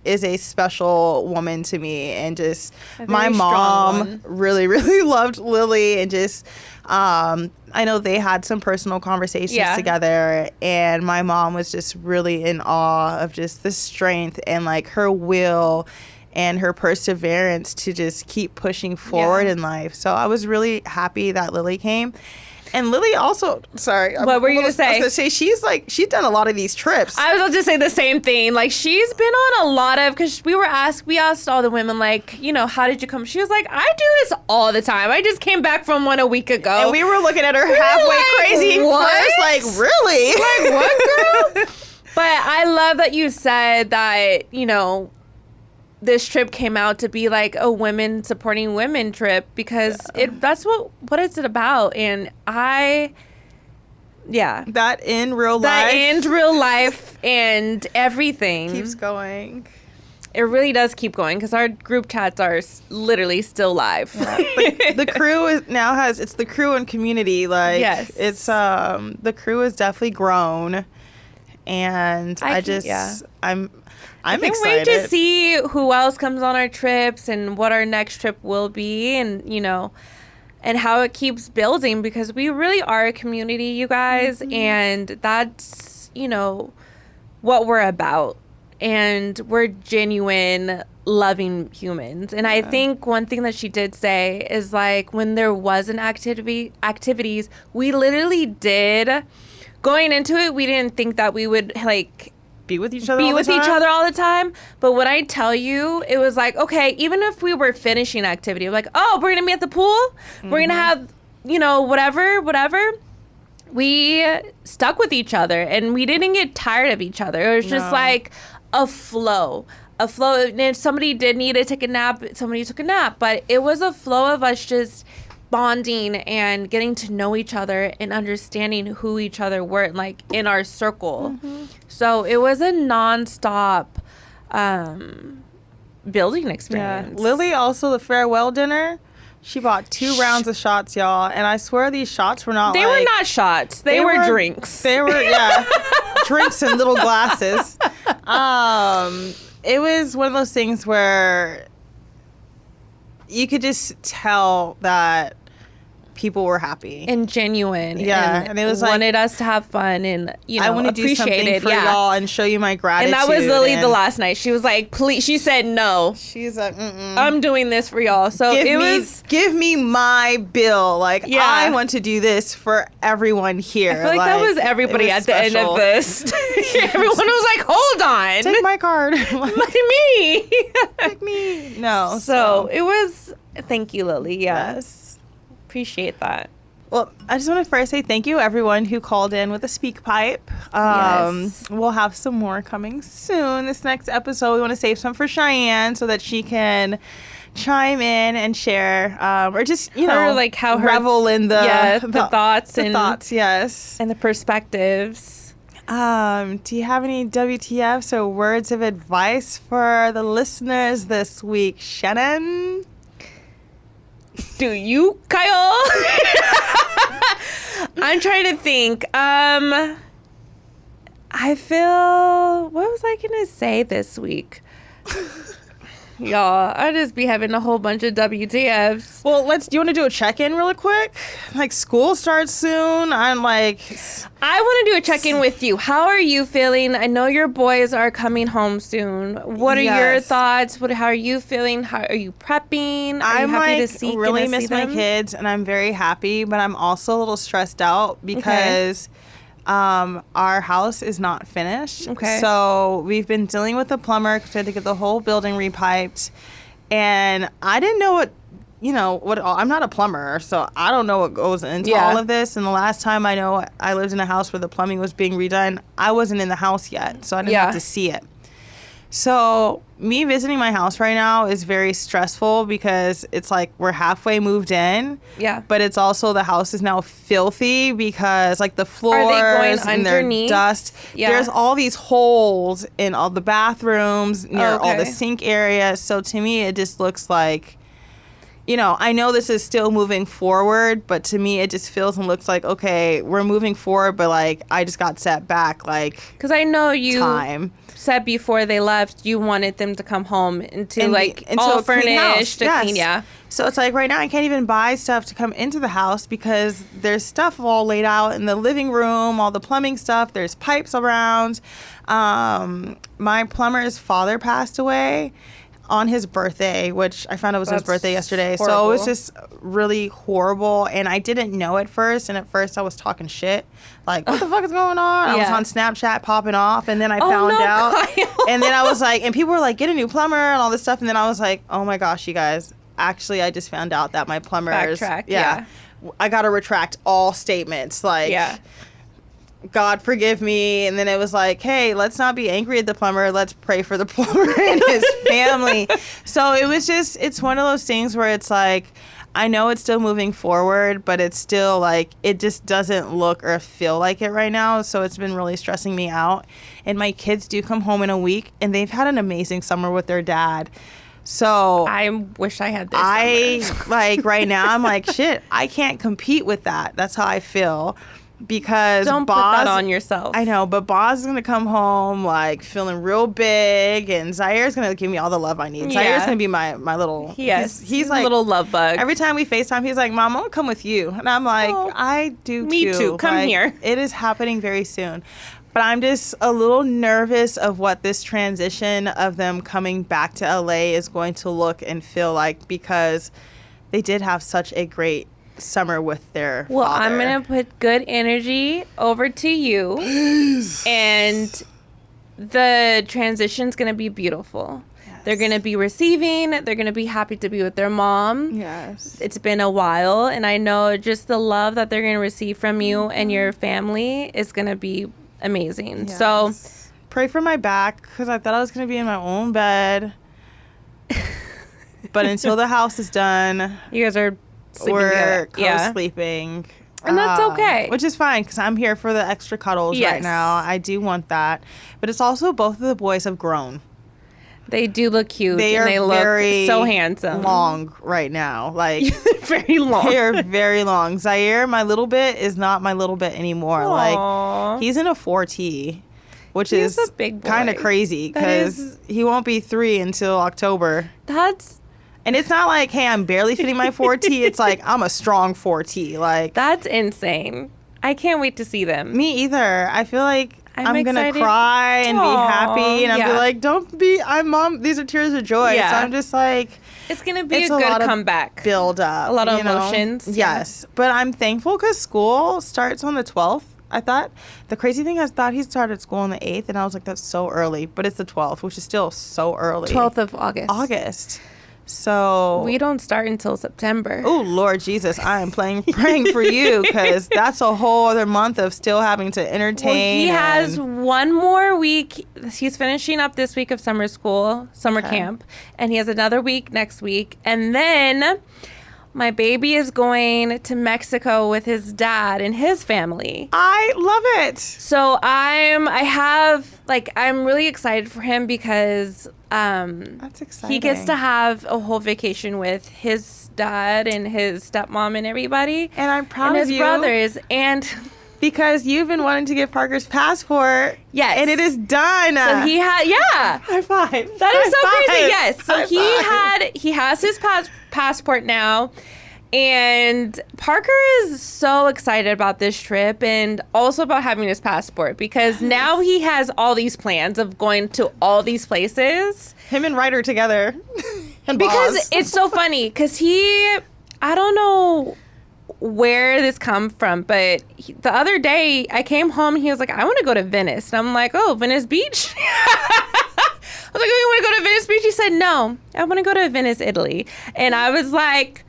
[SPEAKER 2] is a special woman to me, and just my mom really, really loved Lily, and just I know they had some personal conversations together, and my mom was just really in awe of just the strength and her will and her perseverance to just keep pushing forward in life. So I was really happy that Lily came. And Lily also, sorry.
[SPEAKER 3] What were you going to say?
[SPEAKER 2] I was going to say, she's done a lot of these trips.
[SPEAKER 3] I was about to say the same thing. She's been on a lot of, because we asked all the women, how did you come? She was like, I do this all the time. I just came back from one a week ago.
[SPEAKER 2] And we were looking at her halfway crazy
[SPEAKER 3] what?
[SPEAKER 2] First, really?
[SPEAKER 3] What, girl? But I love that you said that, this trip came out to be a women supporting women trip, because that's what it's about. And
[SPEAKER 2] that in real life
[SPEAKER 3] and everything
[SPEAKER 2] keeps going.
[SPEAKER 3] It really does keep going, because our group chats are literally still live.
[SPEAKER 2] Yeah. The crew it's the crew and community.
[SPEAKER 3] Yes,
[SPEAKER 2] it's the crew has definitely grown, and I'm
[SPEAKER 3] excited. Can't wait to see who else comes on our trips and what our next trip will be, and and how it keeps building, because we really are a community, you guys, and that's what we're about, and we're genuine, loving humans. And I think one thing that she did say is when there wasn't activities, we literally did. Going into it, we didn't think that we would
[SPEAKER 2] be with each other
[SPEAKER 3] all the time. But when I tell you, it was okay, even if we were finishing activity, we're we're going to be at the pool. We're going to have, whatever. We stuck with each other, and we didn't get tired of each other. It was just a flow. And if somebody did need to take a nap, somebody took a nap. But it was a flow of us just bonding and getting to know each other and understanding who each other were, in our circle. So it was a nonstop building experience.
[SPEAKER 2] Lily, also the farewell dinner, she bought 2 rounds of shots, y'all, and I swear these shots were not
[SPEAKER 3] were not shots. They were drinks.
[SPEAKER 2] They were drinks in little glasses. It was one of those things where you could just tell that people were happy
[SPEAKER 3] and genuine.
[SPEAKER 2] Yeah, and it was like,
[SPEAKER 3] wanted us to have fun and
[SPEAKER 2] I want to do something for y'all and show you my gratitude.
[SPEAKER 3] And that was Lily the last night. She was like, please. She said no.
[SPEAKER 2] She's like,
[SPEAKER 3] I'm doing this for y'all. So
[SPEAKER 2] give me my bill. Like I want to do this for everyone here.
[SPEAKER 3] I feel like that was everybody at the end of this. Everyone was like, hold on,
[SPEAKER 2] take my card.
[SPEAKER 3] Like me.
[SPEAKER 2] Like me. No.
[SPEAKER 3] So it was. Thank you, Lily.
[SPEAKER 2] Yes.
[SPEAKER 3] Appreciate that.
[SPEAKER 2] Well, I just want to first say thank you everyone who called in with a speak pipe.
[SPEAKER 3] Yes.
[SPEAKER 2] We'll have some more coming soon. This next episode, we want to save some for Cheyenne so that she can chime in and share, or just
[SPEAKER 3] like how her
[SPEAKER 2] revel in the
[SPEAKER 3] thoughts
[SPEAKER 2] and thoughts, yes,
[SPEAKER 3] and the perspectives.
[SPEAKER 2] Do you have any WTFs or words of advice for the listeners this week, Shanan?
[SPEAKER 3] Do you, Kyle? I'm trying to think. I feel, what was I gonna say this week? Y'all, I just be having a whole bunch of WTFs.
[SPEAKER 2] Well, do you want to do a check-in really quick? Like, school starts soon. I want
[SPEAKER 3] to do a check-in with you. How are you feeling? I know your boys are coming home soon. What are your thoughts? How are you feeling? How are you prepping?
[SPEAKER 2] I'm really miss my kids, and I'm very happy, but I'm also a little stressed out because our house is not finished.
[SPEAKER 3] Okay.
[SPEAKER 2] So we've been dealing with the plumber because we had to get the whole building repiped. And I didn't know I'm not a plumber, so I don't know what goes into all of this. And the last time I lived in a house where the plumbing was being redone, I wasn't in the house yet, so I didn't have to see it. So me visiting my house right now is very stressful because it's like we're halfway moved in.
[SPEAKER 3] Yeah.
[SPEAKER 2] But it's also the house is now filthy because like the floors
[SPEAKER 3] are they going
[SPEAKER 2] and
[SPEAKER 3] underneath?
[SPEAKER 2] Their dust.
[SPEAKER 3] Yeah.
[SPEAKER 2] There's all these holes in all the bathrooms near all the sink areas. So to me, it just looks like, I know this is still moving forward, but to me, it just feels and looks like, okay, we're moving forward, but like I just got set back, like,
[SPEAKER 3] because I know you said before they left you wanted them to come home into all furnished, clean,
[SPEAKER 2] So it's like right now I can't even buy stuff to come into the house because there's stuff all laid out in the living room, all the plumbing stuff. There's pipes around. My plumber's father passed away on his birthday, which I found out was his birthday yesterday.
[SPEAKER 3] Horrible.
[SPEAKER 2] So it was just really horrible. And I didn't know at first. And at first I was talking shit. Like, what the fuck is going on? I was on Snapchat popping off. And then I found out.
[SPEAKER 3] Kyle.
[SPEAKER 2] And then I was like, and people were like, get a new plumber and all this stuff. And then I was like, oh my gosh, you guys. Actually, I just found out that my plumber's.
[SPEAKER 3] Backtrack, yeah.
[SPEAKER 2] I got to retract all statements. Like, God forgive me. And then it was like, hey, let's not be angry at the plumber. Let's pray for the plumber and his family. So it was just, it's one of those things where it's like, I know it's still moving forward, but it's still like, it just doesn't look or feel like it right now. So it's been really stressing me out. And my kids do come home in a week and they've had an amazing summer with their dad. So
[SPEAKER 3] I wish I had this summer.
[SPEAKER 2] Like right now, I'm like, shit, I can't compete with that. That's how I feel. Because
[SPEAKER 3] don't put that on yourself.
[SPEAKER 2] I know, but Boz is gonna come home like feeling real big, and Zaire's gonna give me all the love I need. Zaire's gonna be my little.
[SPEAKER 3] Yes,
[SPEAKER 2] he's like
[SPEAKER 3] a little love bug.
[SPEAKER 2] Every time we FaceTime, he's like, "Mom, I'm gonna come with you," and I'm like, "I do
[SPEAKER 3] me too. Come here."
[SPEAKER 2] It is happening very soon. But I'm just a little nervous of what this transition of them coming back to LA is going to look and feel like, because they did have such a great summer with their father.
[SPEAKER 3] I'm going to put good energy over to you.
[SPEAKER 2] Please.
[SPEAKER 3] And the transition's going to be beautiful. Yes. They're going to be receiving. They're going to be happy to be with their mom.
[SPEAKER 2] Yes.
[SPEAKER 3] It's been a while. And I know just the love that they're going to receive from you and your family is going to be amazing.
[SPEAKER 2] Yes.
[SPEAKER 3] So
[SPEAKER 2] pray for my back, because I thought I was going to be in my own bed. But until the house is done,
[SPEAKER 3] you guys are
[SPEAKER 2] we're co-sleeping.
[SPEAKER 3] And that's okay.
[SPEAKER 2] Which is fine, because I'm here for the extra cuddles right now. I do want that. But it's also both of the boys have grown.
[SPEAKER 3] They do look cute.
[SPEAKER 2] They are
[SPEAKER 3] look
[SPEAKER 2] very
[SPEAKER 3] so handsome.
[SPEAKER 2] Long right now. Like
[SPEAKER 3] very long.
[SPEAKER 2] They're very long. Zaire, my little bit, is not my little bit anymore.
[SPEAKER 3] Aww.
[SPEAKER 2] Like, he's in a 4T. which
[SPEAKER 3] He's
[SPEAKER 2] is
[SPEAKER 3] a big boy.
[SPEAKER 2] kind of crazy because he won't be 3 until October. And it's not like, hey, I'm barely fitting my 4T. It's like, I'm a strong 4T. Like,
[SPEAKER 3] that's insane. I can't wait to see them.
[SPEAKER 2] Me either. I feel like I'm going to
[SPEAKER 3] excited.
[SPEAKER 2] cry and be happy. And I'll be like, I'm mom. These are tears of joy.
[SPEAKER 3] Yeah.
[SPEAKER 2] So I'm just like.
[SPEAKER 3] It's going to be a good comeback.
[SPEAKER 2] Build up.
[SPEAKER 3] A lot of emotions.
[SPEAKER 2] Yes. But I'm thankful because school starts on the 12th. I thought. The crazy thing, I thought he started school on the 8th. And I was like, that's so early. But it's the 12th, which is still so early.
[SPEAKER 3] 12th of August.
[SPEAKER 2] So
[SPEAKER 3] we don't start until September.
[SPEAKER 2] Oh, Lord Jesus, I am praying for you because that's a whole other month of still having to entertain.
[SPEAKER 3] Well, he has one more week. He's finishing up this week of summer camp, and he has another week next week. And then my baby is going to Mexico with his dad and his family.
[SPEAKER 2] I love it.
[SPEAKER 3] So I'm really excited for him because
[SPEAKER 2] that's exciting.
[SPEAKER 3] He gets to have a whole vacation with his dad and his stepmom and everybody.
[SPEAKER 2] And I'm proud
[SPEAKER 3] of
[SPEAKER 2] his
[SPEAKER 3] you. brothers. And
[SPEAKER 2] because you've been wanting to get Parker's passport.
[SPEAKER 3] Yes.
[SPEAKER 2] And it is done.
[SPEAKER 3] So he had,
[SPEAKER 2] High five.
[SPEAKER 3] That is so crazy. Yes. So he has his passport now. And Parker is so excited about this trip and also about having his passport because now he has all these plans of going to all these places.
[SPEAKER 2] Him and Ryder together. And
[SPEAKER 3] because it's so funny because I don't know where this come from, but the other day I came home and he was like, I want to go to Venice. And I'm like, oh, Venice Beach? I was like, oh, you want to go to Venice Beach? He said, no, I want to go to Venice, Italy. And I was like,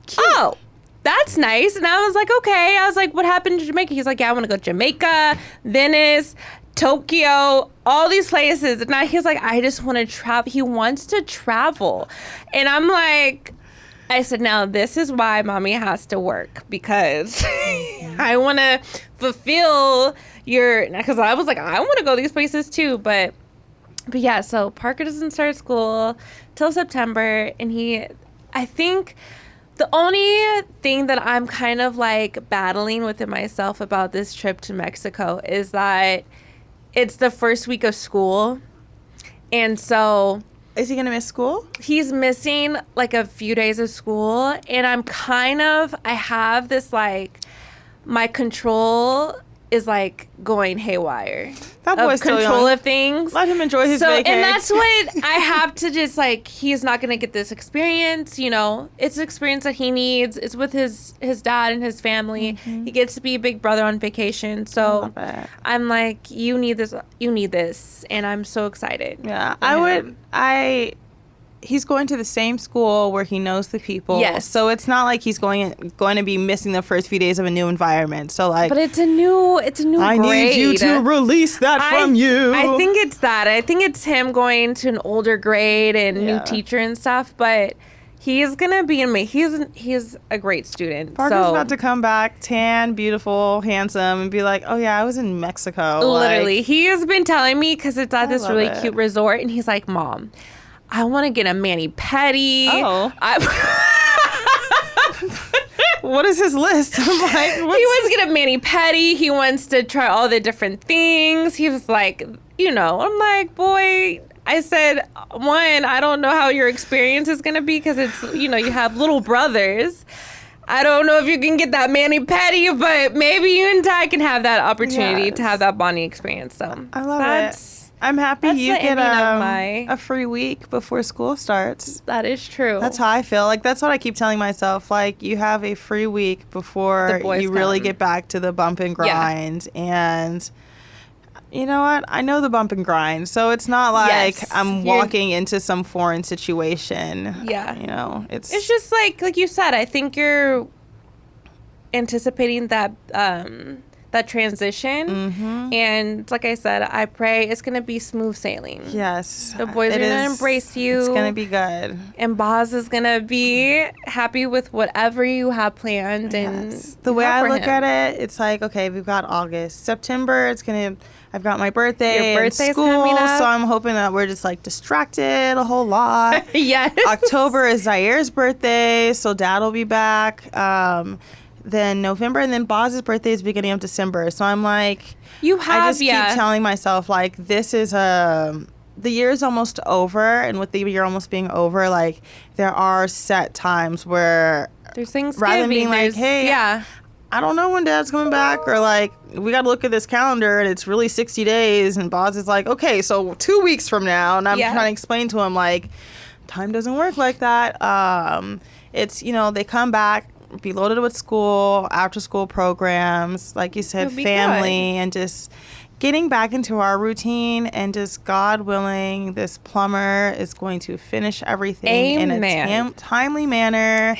[SPEAKER 3] cute. Oh, that's nice. And I was like, okay. I was like, what happened to Jamaica? He's like, yeah, I want to go to Jamaica, Venice, Tokyo, all these places. And he was like, I just want to travel. He wants to travel. And I'm like, I said, now this is why mommy has to work because I want to fulfill because I was like, I want to go these places too. But yeah, so Parker doesn't start school till September. And I think the only thing that I'm kind of like battling within myself about this trip to Mexico is that it's the first week of school. And so
[SPEAKER 2] is he going to miss school?
[SPEAKER 3] He's missing like a few days of school. And I have this like, my control is like going haywire.
[SPEAKER 2] That boy's
[SPEAKER 3] control
[SPEAKER 2] still young.
[SPEAKER 3] Of things.
[SPEAKER 2] Let him enjoy his vacation.
[SPEAKER 3] And that's what I have to just like, he's not going to get this experience, it's an experience that he needs. It's with his dad and his family. Mm-hmm. He gets to be a big brother on vacation. So I'm like, you need this. And I'm so excited.
[SPEAKER 2] Yeah. He's going to the same school where he knows the people.
[SPEAKER 3] Yes.
[SPEAKER 2] So it's not like he's going to be missing the first few days of a new environment. So like,
[SPEAKER 3] but it's a new
[SPEAKER 2] I
[SPEAKER 3] grade.
[SPEAKER 2] need you to release that from you.
[SPEAKER 3] I think it's that. I think it's him going to an older grade and new teacher and stuff. But he's gonna be he's a great student.
[SPEAKER 2] Parker's about to come back, tan, beautiful, handsome, and be like, oh yeah, I was in Mexico.
[SPEAKER 3] Literally, he has been telling me because it's at this really cute resort, and he's like, Mom, I want to get a mani-pedi.
[SPEAKER 2] Oh. What is his list? I'm like,
[SPEAKER 3] he wants to get a mani-pedi. He wants to try all the different things. He was like, I'm like, boy, I said, one, I don't know how your experience is going to be because it's, you have little brothers. I don't know if you can get that mani-pedi, but maybe you and Ty can have that opportunity to have that bonding experience. So
[SPEAKER 2] I love it. I'm happy you get a free week before school starts.
[SPEAKER 3] That is true.
[SPEAKER 2] That's how I feel. Like, that's what I keep telling myself. Like, you have a free week before you really get back to the bump and grind. Yeah. And you know what? I know the bump and grind. So it's not like I'm walking into some foreign situation.
[SPEAKER 3] Yeah. It's just like you said, I think you're anticipating that that transition. Mm-hmm. And like I said, I pray it's going to be smooth sailing.
[SPEAKER 2] Yes.
[SPEAKER 3] The boys are going to embrace you.
[SPEAKER 2] It's going to be good.
[SPEAKER 3] And Boz is going to be happy with whatever you have planned. Yes. And
[SPEAKER 2] the way I look at it, it's like, okay, we've got August. September, I've got my birthday.
[SPEAKER 3] Your birthday's
[SPEAKER 2] school,
[SPEAKER 3] coming up.
[SPEAKER 2] So I'm hoping that we're just like distracted a whole lot.
[SPEAKER 3] Yes.
[SPEAKER 2] October is Zaire's birthday, so Dad will be back. then November, and then Boz's birthday is beginning of December. So I'm like,
[SPEAKER 3] I just
[SPEAKER 2] keep telling myself, like, this is the year is almost over, and with the year almost being over, like, there are set times where
[SPEAKER 3] there's Thanksgiving,
[SPEAKER 2] rather than being like, hey, I don't know when Dad's coming back, or like, we got to look at this calendar and it's really 60 days, and Boz is like, okay, so 2 weeks from now, and I'm trying to explain to him, like, time doesn't work like that. It's, they come back, be loaded with school, after school programs, like you said, family, and just getting back into our routine, and just God willing, this plumber is going to finish everything in a timely manner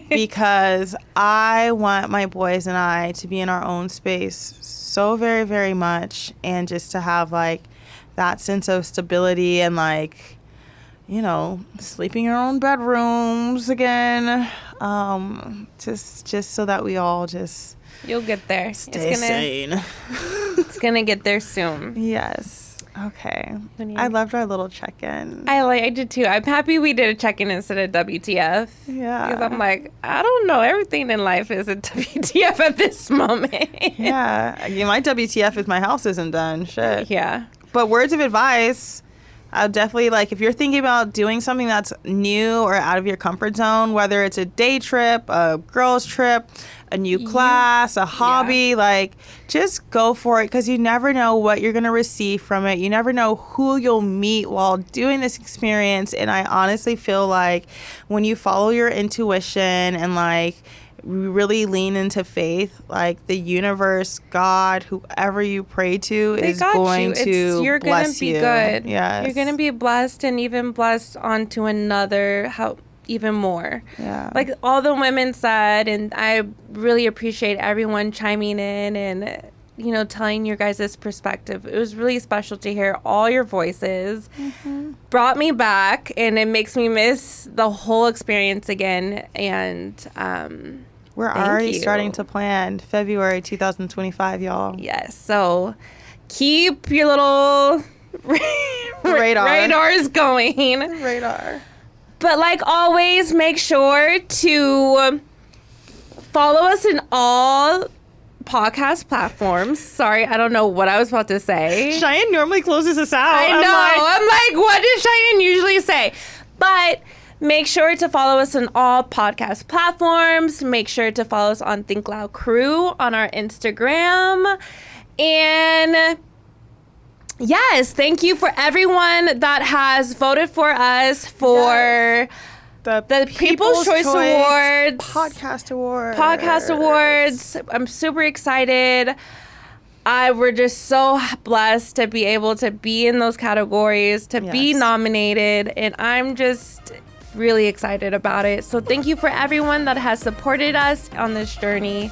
[SPEAKER 2] because I want my boys and I to be in our own space so very, very much, and just to have like that sense of stability and like, sleeping in our own bedrooms again. Just so that we all just...
[SPEAKER 3] You'll get there.
[SPEAKER 2] Stay sane.
[SPEAKER 3] It's going to get there soon.
[SPEAKER 2] Yes. Okay. I loved our little check-in.
[SPEAKER 3] I did too. I'm happy we did a check-in instead of WTF.
[SPEAKER 2] Yeah.
[SPEAKER 3] Because I'm like, I don't know. Everything in life is a WTF at this moment.
[SPEAKER 2] Yeah. My WTF is my house isn't done. Shit.
[SPEAKER 3] Yeah.
[SPEAKER 2] But words of advice... I'll definitely, like, if you're thinking about doing something that's new or out of your comfort zone, whether it's a day trip, a girls trip, a new class, a hobby, like, just go for it, because you never know what you're going to receive from it. You never know who you'll meet while doing this experience. And I honestly feel like when you follow your intuition and, like, really lean into faith, like the universe, God, whoever you pray to is going to
[SPEAKER 3] you're
[SPEAKER 2] bless
[SPEAKER 3] gonna be
[SPEAKER 2] you.
[SPEAKER 3] Good.
[SPEAKER 2] Yes.
[SPEAKER 3] You're gonna be blessed, and even blessed onto another, even more.
[SPEAKER 2] Yeah.
[SPEAKER 3] Like all the women said, and I really appreciate everyone chiming in and telling your guys' perspective. It was really special to hear all your voices. Brought me back, and it makes me miss the whole experience again. And
[SPEAKER 2] we're already starting to plan February 2025, y'all.
[SPEAKER 3] Yes. So keep your little radars going.
[SPEAKER 2] Radar.
[SPEAKER 3] But like always, make sure to follow us in all podcast platforms. Sorry, I don't know what I was about to say.
[SPEAKER 2] Cheyenne normally closes us out.
[SPEAKER 3] I know. I'm like, what does Cheyenne usually say? But make sure to follow us on all podcast platforms. Make sure to follow us on Think Loud Crew on our Instagram. And yes, thank you for everyone that has voted for us for the People's Choice Awards. Podcast Awards. I'm super excited. We're just so blessed to be able to be in those categories, to be nominated, and I'm just really excited about it. So thank you for everyone that has supported us on this journey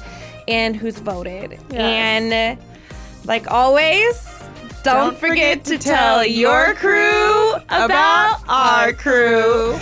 [SPEAKER 3] and who's voted. Yes. And like always, don't forget to tell your crew about our crew.